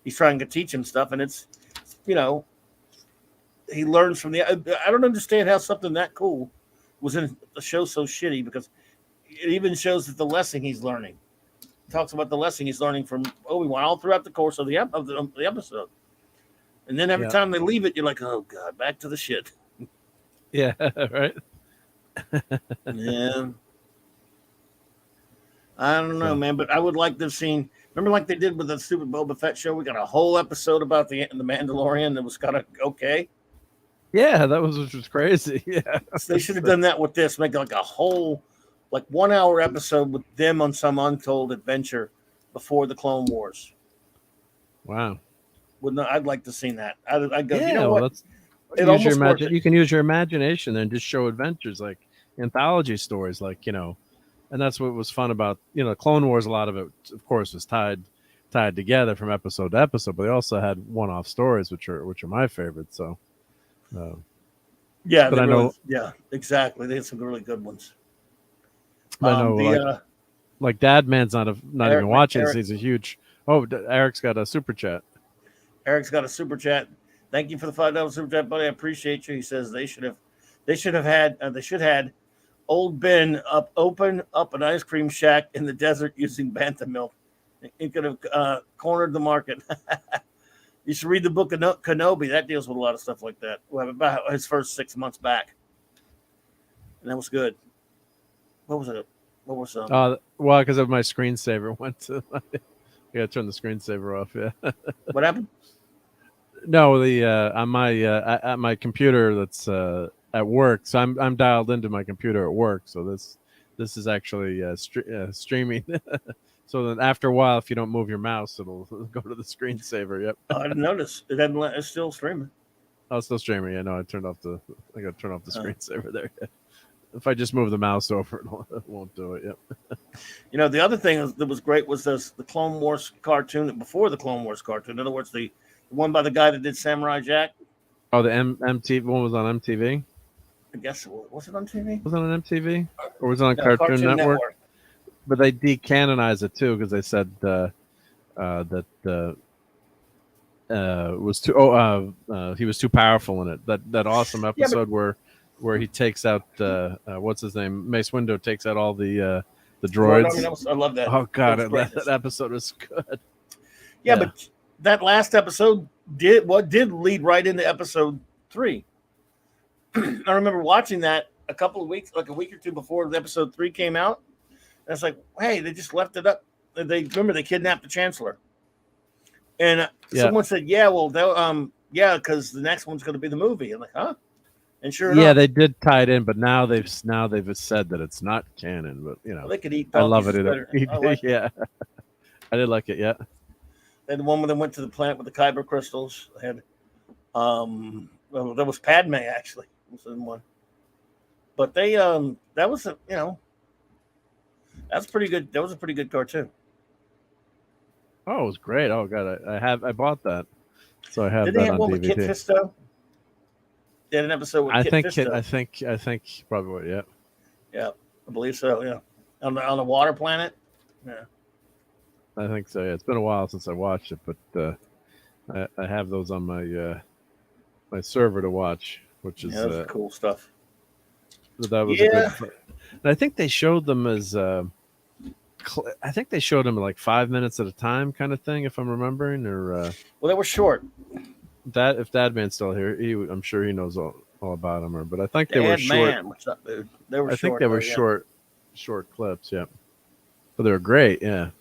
he's trying to teach him stuff, and it's, he learns from I don't understand how something that cool was in a show so shitty, because it even shows that the lesson he's learning. He talks about the lesson he's learning from Obi-Wan all throughout the course of the episode. And then every Yeah. time they leave it, you're like, oh god, back to the shit. Yeah. Right. Yeah, I don't know, So man, but I would like to have seen. Remember, like they did with the stupid Boba Fett show, we got a whole episode about the Mandalorian that was kind of okay. yeah, that was which was crazy. Yeah. So they should have done that with this, make like a whole, like 1 hour episode with them on some untold adventure before the Clone Wars. Wow. Would not, I'd like to see that. I'd go, you Yeah. know Well, what? that's It use your almost worth imagine. it. You can use your imagination and just show adventures like anthology stories, like and that's what was fun about Clone Wars. A lot of it, of course, was tied together from episode to episode, but they also had one-off stories, which are my favorite. So, uh, Yeah, but they really, yeah, exactly. They had some really good ones. I know The like Dad Man's not even watching this. Eric, He's a huge. Oh, Eric's got a super chat. Eric's got a super chat. Thank you for the $5 super chat, buddy. I appreciate you. He says they should have had, old Ben open up an ice cream shack in the desert using bantha milk. It could have cornered the market. You should read the book of Kenobi. That deals with a lot of stuff like that. About his first 6 months back, and that was good. What was it? What was Well, because of my screensaver went to. I gotta turn the screensaver off. Yeah. what happened? No, the on my at my computer that's at work. So I'm dialed into my computer at work. So this is actually streaming. So then after a while, if you don't move your mouse, it'll go to the screensaver. Yep. I didn't notice. It hadn't. It's still streaming. Oh, it's still streaming. Yeah, no, I got to turn off the screensaver there. If I just move the mouse over, it won't do it. Yep. The other thing that was great was the Clone Wars cartoon before the Clone Wars cartoon. In other words, the one by the guy that did Samurai Jack. Oh, the MTV one was on MTV. I guess was it on TV? Was it on MTV or was it on No, Cartoon Network? But they decanonized it too because they said that was too. He was too powerful in it. That awesome episode where he takes out what's his name? Mace Windu takes out all the droids. I love that. Oh god, that episode was good. Yeah, but that last episode did lead right into episode 3. I remember watching that a couple of weeks, like a week or two before the episode 3 came out. And it's like, hey, they just left it up. They kidnapped the Chancellor, and someone said, yeah, well, because the next one's going to be the movie. I'm like, huh? And sure enough, they did tie it in, but now they've said that it's not canon. But they could eat. I love it. Yeah, I did like it. Yeah. They had the one where they went to the planet with the kyber crystals. They had, well, that was Padme actually. Was in one, but they that was that's pretty good. That was a pretty good cartoon. Oh, it was great. Oh god, I bought that, so I have Did that they have on one DVD. with Kit Fisto? They had an episode with Kit Fisto. I think probably yeah. Yeah, I believe so. Yeah, on the water planet. Yeah, I think so. Yeah, it's been a while since I watched it, but I have those on my my server to watch, which is that's cool stuff. That was a good. And I think they showed them as. I think they showed them like 5 minutes at a time, kind of thing, if I'm remembering. Or well, they were short. That if Dadman's still here, I'm sure he knows all about them. But I think they were short. What's up, dude? They were. I think they were short clips. Yeah, but they were great. Yeah,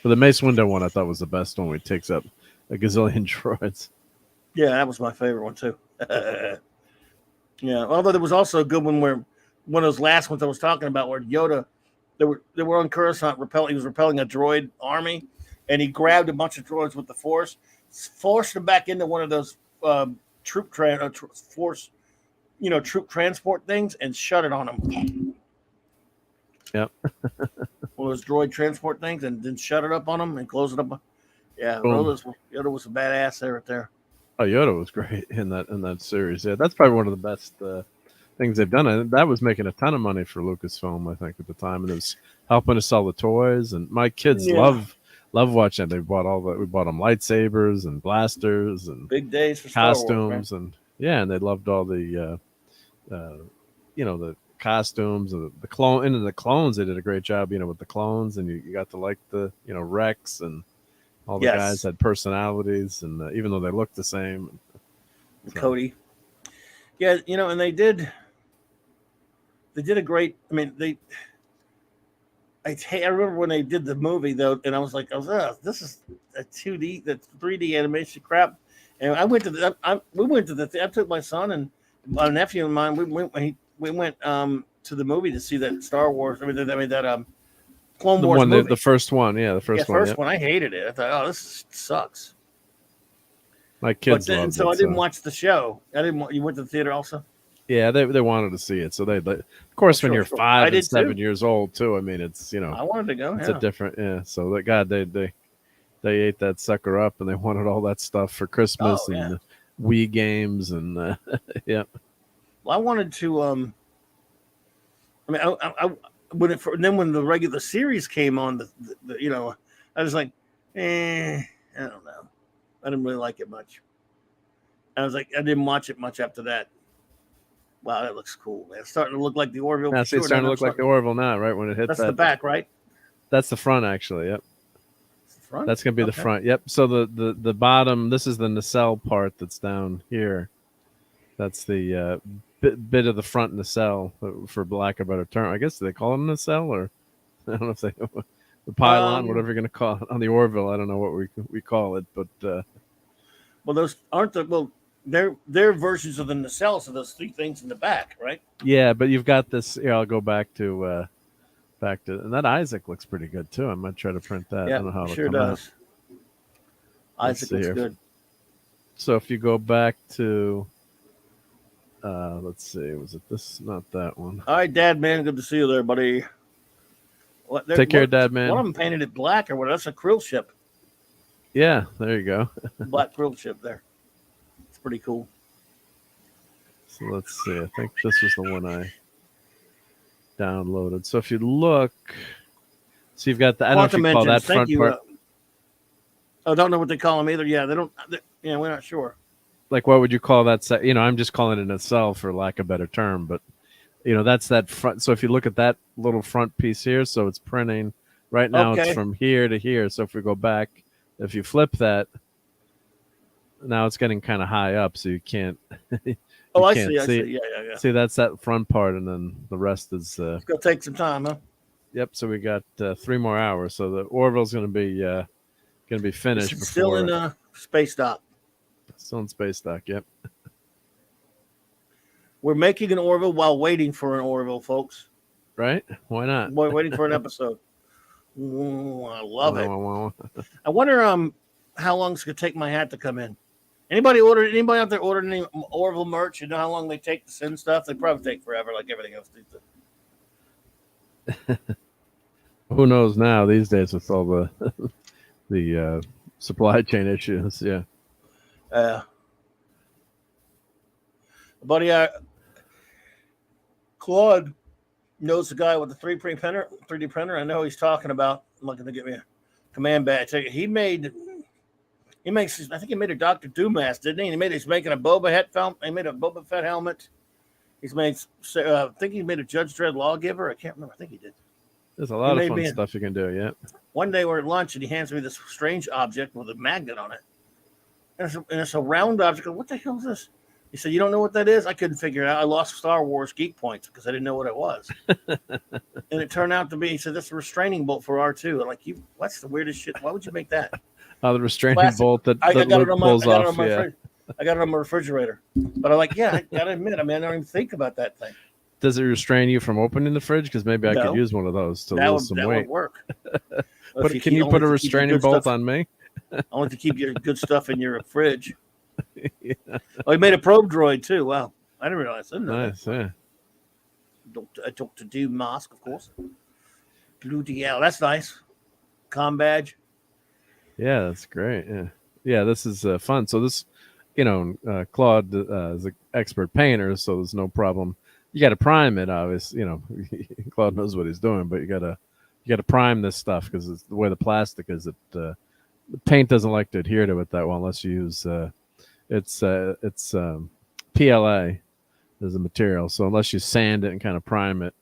but the Mace Windu one I thought was the best one. Where he takes up a gazillion droids. Yeah, that was my favorite one too. Yeah, although there was also a good one where one of those last ones I was talking about, where Yoda. They were on Coruscant he was repelling a droid army, and he grabbed a bunch of droids with the Force, forced them back into one of those troop transport things, and shut it on them. Yep. One of those droid transport things, and then shut it up on them and close it up. Yeah, Yoda was a badass there right there. Oh, Yoda was great in that series. Yeah, that's probably one of the best things they've done. And that was making a ton of money for Lucasfilm, I think, at the time, and it was helping to sell the toys. And my kids love watching it. We bought them lightsabers and blasters and big days for costumes, Star Wars, and they loved all the the costumes and the clone and the clones. They did a great job, with the clones, and you got to like the Rex and All the guys had personalities, and even though they looked the same. So. Cody. Yeah, and they did a great. I mean, I remember when they did the movie though, and I was like, this is a 2D, that 3D animation crap. And I went to I took my son and my nephew and mine. We went to the movie to see that Star Wars. That Clone Wars movie. The first one, the first one. The first one. I hated it. I thought, this sucks. My kids loved it. So I didn't watch the show. You went to the theater also? Yeah, they wanted to see it. So of course, when you're 5 and 7 years old too. I mean, it's I wanted to go. It's a different So they ate that sucker up, and they wanted all that stuff for Christmas and Wii games and yeah. Well, I wanted to. I when the regular series came on, I was like, I don't know. I didn't really like it much. I was like, I didn't watch it much after that. Wow, that looks cool, man. It's starting to look like the Orville. It's starting to look like the Orville now, right? When it hits that's the back, right? That's the front, actually. Yep. Front? That's gonna be the front. Yep. So the bottom. This is the nacelle part that's down here. That's the bit of the front nacelle, for lack of a better term. I guess they call it a nacelle, or I don't know if they the pylon, whatever you're gonna call it on the Orville. I don't know what we call it, but well, those aren't they're versions of the nacelle. So those three things in the back, right? Yeah, but you've got this. Here, I'll go back to. And that Isaac looks pretty good too. I might try to print that. Yeah, I don't know how sure does. Isaac looks good. So if you go back to, let's see, was it this? Not that one. All right, Dad, man, good to see you there, buddy. Take care, Dad, man. One of them painted it black or what? That's a krill ship. Yeah, there you go. Black krill ship there. It's pretty cool. So let's see. I think this was the one I downloaded. So if you look, so you've got the, I don't know if you call that front part. I don't know what they call them either. Yeah, they don't. We're not sure. Like, what would you call that? I'm just calling it a nacelle for lack of a better term, but that's that front. So if you look at that little front piece here, so it's printing right now. It's from here to here. So if we go back, if you flip that, now it's getting kind of high up, so you can't. I see. Yeah. See, that's that front part, and then the rest is. It's gonna take some time, huh? Yep. So we got 3 more hours. So the Orville's gonna be finished. It's still in space dock. Still in space dock. Yep. We're making an Orville while waiting for an Orville, folks. Right? Why not? We're waiting for an episode. Ooh, I love it. I wonder how long it's gonna take my hat to come in. Anybody out there ordered any Orville merch? You know how long they take to send stuff? They probably take forever, like everything else. Who knows now these days with all the supply chain issues? Yeah. Buddy, Claude knows the guy with the 3D printer. I know he's talking about. I'm looking to get me a command badge. He makes. I think he made a Dr. Doom mask, didn't he? He's making a Boba Fett film. He made a Boba Fett helmet. He's made. I think he made a Judge Dredd lawgiver. I can't remember. I think he did. There's a lot of fun stuff you can do. Yeah. One day we're at lunch and he hands me this strange object with a magnet on it, and it's a round object. I go, what the hell is this? He said, "You don't know what that is?" I couldn't figure it out. I lost Star Wars geek points because I didn't know what it was. And it turned out to be. He said, "That's a restraining bolt for R2." I'm like, what's the weirdest shit? Why would you make that? The restraining bolt that pulls off. I got it on my refrigerator. But I'm like, I gotta admit, I don't even think about that thing. Does it restrain you from opening the fridge? Because maybe I could use one of those to lose some weight. That would work. But can you put a restraining bolt on me? Only to keep your good stuff in your fridge. Yeah. Oh, he made a probe droid too. Wow, I didn't realize. Nice, yeah. Dr. Doom mask, of course. Blue DL, that's nice. Com badge. Yeah, that's great. Yeah. This is fun. So this, Claude is an expert painter, so there's no problem. You got to prime it, obviously. Claude knows what he's doing, but you got to prime this stuff because it's the way the plastic is. The paint doesn't like to adhere to it that well unless you use it's PLA as a material. So unless you sand it and kind of prime it,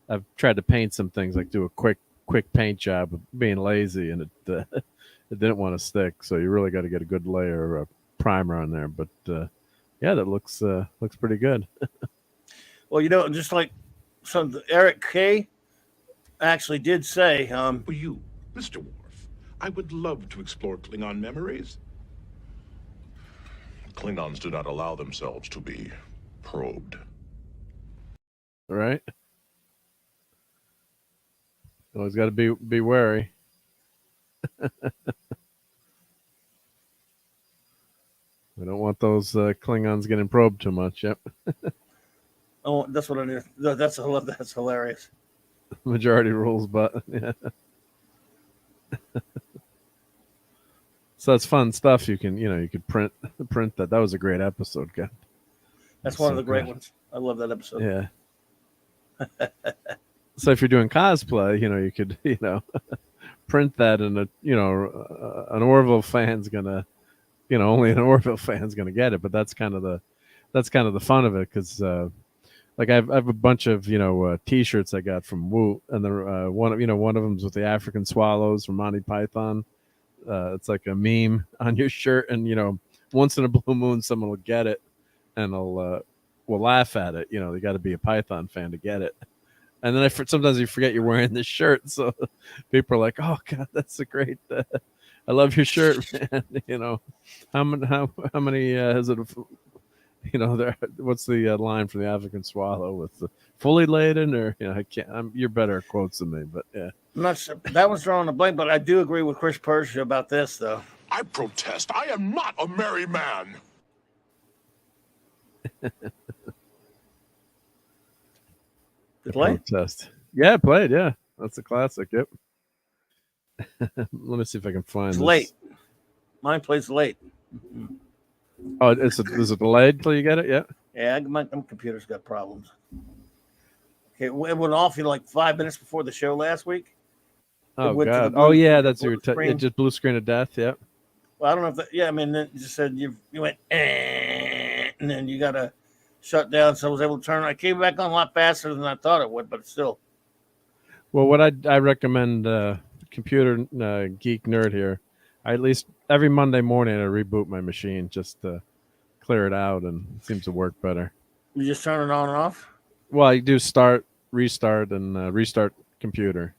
I've tried to paint some things like do a quick quick paint job of being lazy, and it it didn't want to stick. So you really got to get a good layer of primer on there. But yeah, that looks pretty good. Well, just like Eric K actually did say, For you, Mr. Worf, I would love to explore Klingon memories. Klingons do not allow themselves to be probed. Right? Always got to be wary. We don't want those Klingons getting probed too much. Yep. oh, that's what I knew. That's hilarious. Majority rules, but yeah. So that's fun stuff. You could print that. That was a great episode, guy. That's one of the great ones. I love that episode. Yeah. So if you're doing cosplay, you could print that, and an Orville fan's gonna, only an Orville fan's gonna get it. But that's kind of the fun of it, because like I have a bunch of T-shirts I got from Woot, and the one of them's with the African swallows from Monty Python. It's like a meme on your shirt, and once in a blue moon, someone will get it, and will laugh at it. You got to be a Python fan to get it. And then sometimes you forget you're wearing this shirt, so people are like, "Oh God, that's a great! I love your shirt, man." How many is it? What's the line from the African swallow with the fully laden, or I can't. You're better at quotes than me, but yeah. I'm not sure. That one's drawing a blank, but I do agree with Chris Persia about this, though. I protest. I am not a merry man. Play? Protest. Yeah, I played. Yeah, that's a classic. Yep. Let me see if I can find. It's this. late. Mine plays late. Oh, is it delayed till you get it? Yeah. Yeah, my computer's got problems. Okay, it went off like 5 minutes before the show last week. Oh God! Oh yeah, that's your. It just blue screen of death. Yep. Well, I don't know if that. Yeah, I mean, it just said you went, and then you got to shut down. So I was able to turn. I came back on a lot faster than I thought it would, but still. Well, what I recommend, computer geek nerd here, I at least every Monday morning I reboot my machine just to clear it out, and it seems to work better. You just turn it on and off? Well, you do start, restart, and restart computer.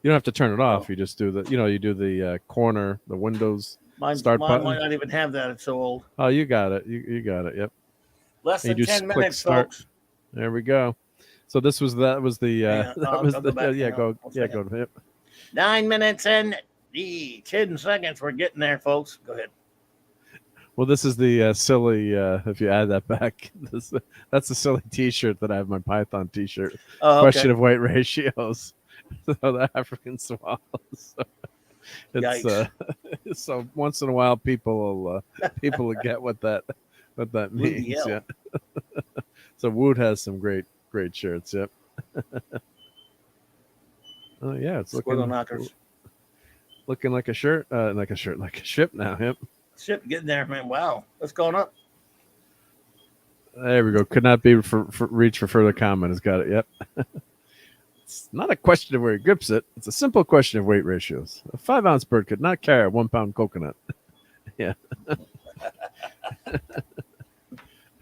You don't have to turn it off. You just do you do the corner, the Windows start mine button. Might not even have that. It's so old. Oh, you got it. You got it. Yep. Less than 10 minutes, folks. There we go. So that was go. Yep. 9 minutes and 10 seconds. We're getting there, folks. Go ahead. Well, this is the silly. If you add that back, that's the silly T-shirt that I have. My Python T-shirt. Oh, Question of weight ratios. So the African swallows. It's so once in a while people will get what that means. Yeah. So Woot has some great shirts. Yep. Oh yeah, it's looking like a shirt, like a ship now. Yep. Ship getting there, man. Wow, what's going up? There we go. Could not be for reach for further comment. Has got it. Yep. It's not a question of where he grips it. It's a simple question of weight ratios. A 5-ounce bird could not carry a 1-pound coconut. Yeah.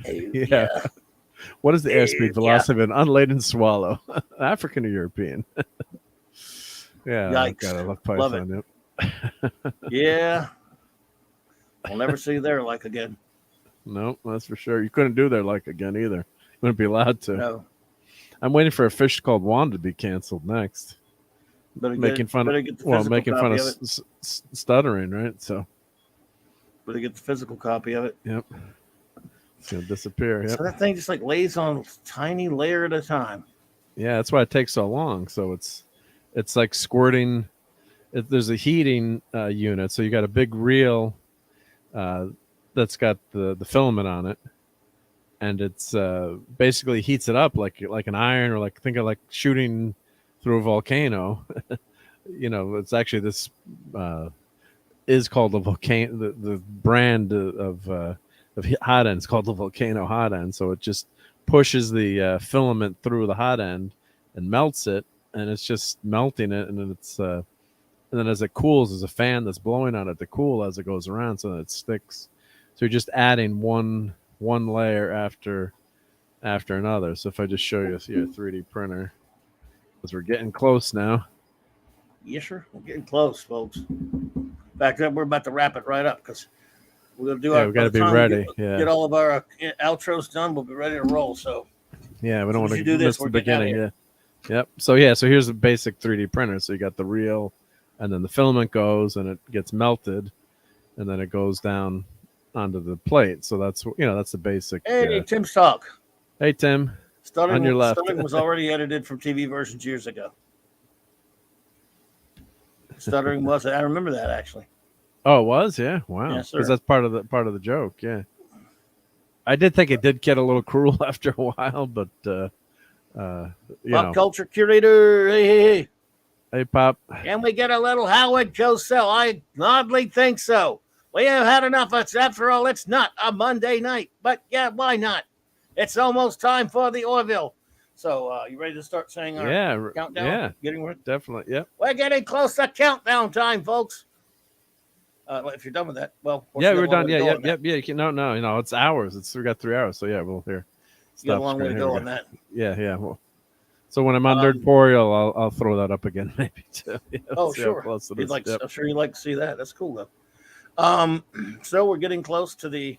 Yeah. What is the airspeed velocity of an unladen swallow? African or European? Yeah. Yikes. I love Python. Yep. Yeah. I'll never see their like again. No, that's for sure. You couldn't do their like again either. You wouldn't be allowed to. No. I'm waiting for a fish called Wanda to be canceled next. Making fun of stuttering, right? So better get the physical copy of it. Yep. It's gonna disappear. Yep. So that thing just like lays on a tiny layer at a time. Yeah, that's why it takes so long. So it's like squirting. There's a heating unit, so you got a big reel that's got the filament on it, and it's basically heats it up like an iron, or think of like shooting through a volcano. It's actually this is called the volcano. The brand of hot end is called the volcano hot end. So it just pushes the filament through the hot end and melts it, and it's just melting it, and then and then as it cools, there's a fan that's blowing on it to cool as it goes around, so that it sticks. So you're just adding one layer after another. So if I just show you a 3D printer, because we're getting close now. Yes, sir. We're getting close, folks. In fact, we're about to wrap it right up because we're going to do we got to be ready. Get all of our outros done. We'll be ready to roll. So yeah, we don't want to do miss this. the beginning. Yeah. Yep. So here's a basic 3D printer. So you got the reel, and then the filament goes and it gets melted, and then it goes down onto the plate. So that's the basic. Hey, Tim's talk. Hey, Tim. On your left. Stuttering was already edited from TV versions years ago. Stuttering was. I remember that actually. Oh, it was? Yeah. Wow. Yes, because that's part of the joke. Yeah. I did think it did get a little cruel after a while, but Pop culture curator. Hey. Hey, Pop. Can we get a little Howard Cosell? I oddly think so. We have had enough. After all, it's not a Monday night, but yeah, why not? It's almost time for the Orville. So, you ready to start saying our countdown? Yeah, getting ready. Definitely. Yep. We're getting close to countdown time, folks. If you're done with that, well, we're done. Yeah. You can, no. It's hours. We got 3 hours. So yeah, we'll hear. You got a long way to go on that. Yeah. Well, so when I'm on Nerdporial, I'll throw that up again, maybe too. Yeah, sure. I'm sure you'd like to see that. That's cool though. So we're getting close to the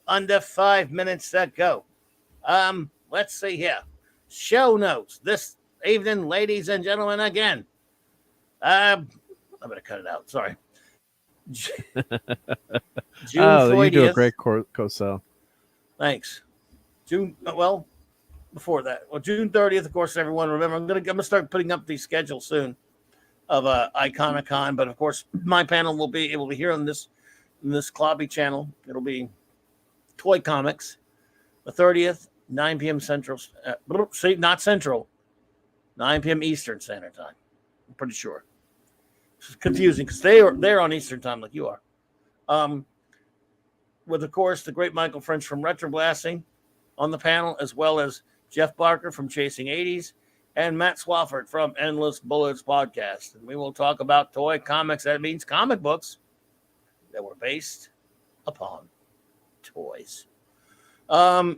under 5 minutes to go. Let's see here. Show notes this evening, ladies and gentlemen. Again, I'm gonna cut it out. Sorry. June 30th. You do a great co-sell. Thanks. Before that, June 30th, of course, everyone remember, I'm gonna start putting up the schedule soon of Iconicon, but of course, my panel will be able to hear on this Clobby channel. It'll be Toy Comics, the 30th, 9 p.m. Central. Not Central, 9 p.m. Eastern Standard Time. I'm pretty sure. It's confusing because they're on Eastern Time like you are. With of course the great Michael French from Retro Blasting on the panel, as well as Jeff Barker from Chasing 80s, and Matt Swafford from Endless Bullets Podcast. And we will talk about toy comics. That means comic books that were based upon toys.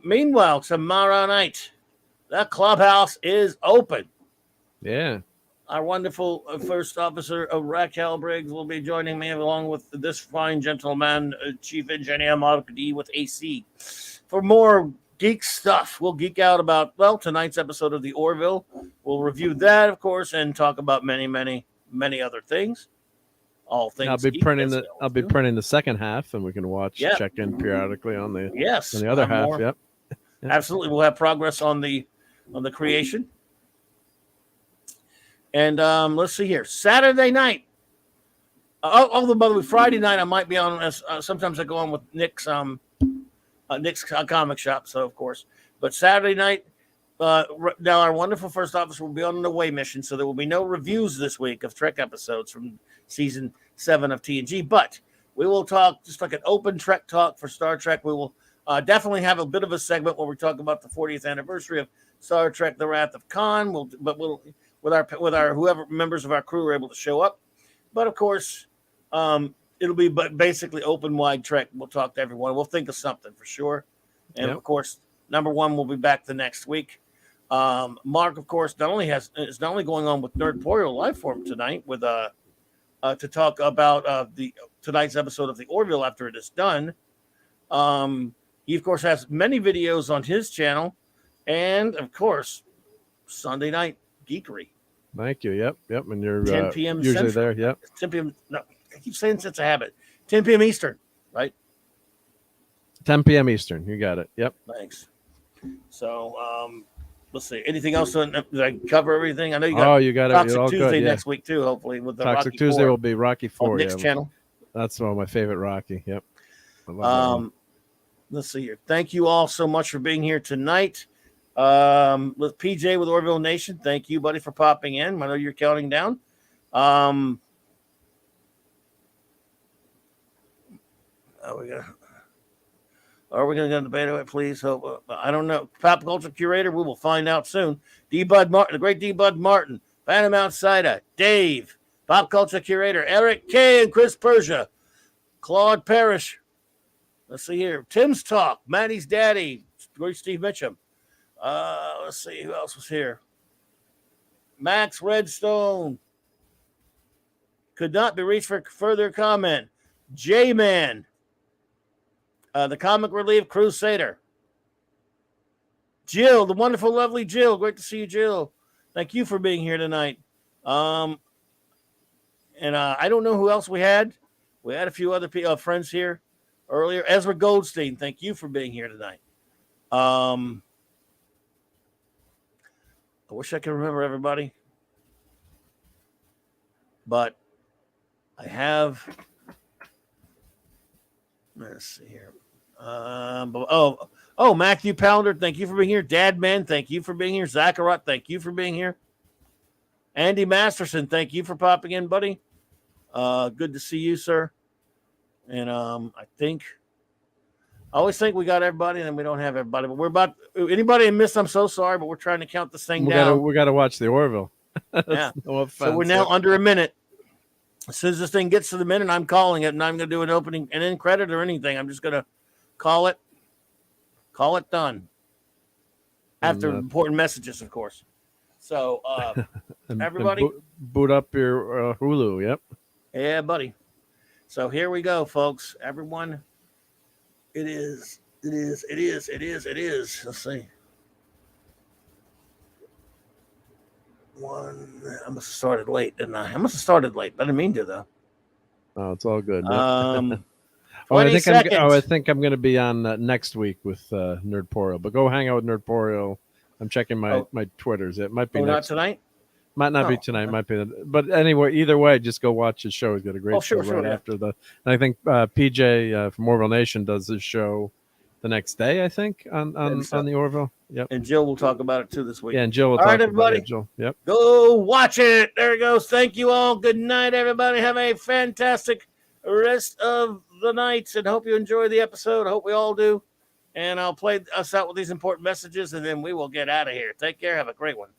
Meanwhile, tomorrow night, the clubhouse is open. Yeah. Our wonderful first officer, Raquel Briggs, will be joining me along with this fine gentleman, Chief Engineer Mark D with AC. For more geek stuff, we'll geek out about, tonight's episode of the Orville. We'll review that, of course, and talk about many, many, many other things. All things. I'll be printing the second half, and we can check in periodically on the other half. More. Yep. Absolutely, we'll have progress on the creation. And let's see here. Saturday night. Friday night I might be on. Sometimes I go on with Nick's comic shop. So of course, but Saturday night. Now our wonderful first officer will be on an away mission, so there will be no reviews this week of Trek episodes from season 7 of TNG. But we will talk just like an open Trek talk for Star Trek. We will definitely have a bit of a segment where we talk about the 40th anniversary of Star Trek: The Wrath of Khan. We'll with our whoever members of our crew are able to show up. But of course, it'll be basically open wide Trek. We'll talk to everyone. We'll think of something for sure. And of course, number 1 will be back the next week. Mark, of course, is not only going on with Nerdporial Lifeform tonight with to talk about tonight's episode of the Orville after it is done. He of course has many videos on his channel, and of course, Sunday night geekery. Thank you. Yep. And you're 10 p.m. usually Central. there. Yep. 10 p.m. No, I keep saying it's a habit. 10 p.m. Eastern, right? 10 p.m. Eastern. You got it. Yep. Thanks. So, let's see. Anything else? Did I cover everything? I know you got. You got Toxic it. All Tuesday good, next week too. Hopefully, with the Toxic Rocky Tuesday 4 will be Rocky 4 on Nick's channel. That's one of my favorite Rocky. Yep. Let's see here. Thank you all so much for being here tonight. With PJ with Orville Nation, thank you, buddy, for popping in. I know you're counting down. Are we going to go to the beta? Please hope. I don't know. Pop culture curator. We will find out soon. D. Bud Martin, the great D. Bud Martin, Phantom Outsider, Dave, pop culture curator, Eric K. and Chris Persia, Claude Parrish. Let's see here. Tim's Talk, Maddie's Daddy, great Steve Mitchum. Let's see who else was here. Max Redstone. Could not be reached for further comment. J-Man. The Comic Relief Crusader. Jill, the wonderful, lovely Jill. Great to see you, Jill. Thank you for being here tonight. And I don't know who else we had. We had a few other friends here earlier. Ezra Goldstein, thank you for being here tonight. I wish I could remember everybody. But I have... Let's see here. Matthew Pounder, thank you for being here. Dadman, thank you for being here. Zacharot, thank you for being here. Andy Masterson, thank you for popping in, buddy. Good to see you, sir. And I always think we got everybody, and then we don't have everybody. But we're about anybody I missed. I'm so sorry, but we're trying to count this thing down. We got to watch the Orville. Yeah. No offense, so we're now under a minute. As soon as this thing gets to the minute, I'm calling it, and I'm going to do an opening and end credit or anything. I'm just going to call it done. After important messages, of course. So, everybody, boot up your Hulu. Yep. Yeah, buddy. So here we go, folks. Everyone, it is. Let's see. I must have started late, didn't I? I must have started late. I didn't mean to, though. Oh, it's all good. I think I'm going to be on next week with Nerdporio. But go hang out with Nerdporio. I'm checking my Twitters. It might be not tonight. Might not be tonight. Might be. But anyway, either way, just go watch his show. He's got a great show after the. And I think PJ from Orville Nation does his show the next day. I think on the Orville. Yep. And Jill will talk about it too this week. Yeah, and Jill will talk about everybody. it. Jill. Yep. Go watch it. There it goes. Thank you all. Good night, everybody. Have a fantastic rest of the night, and hope you enjoy the episode. I hope we all do. And I'll play us out with these important messages, and then we will get out of here. Take care. Have a great one.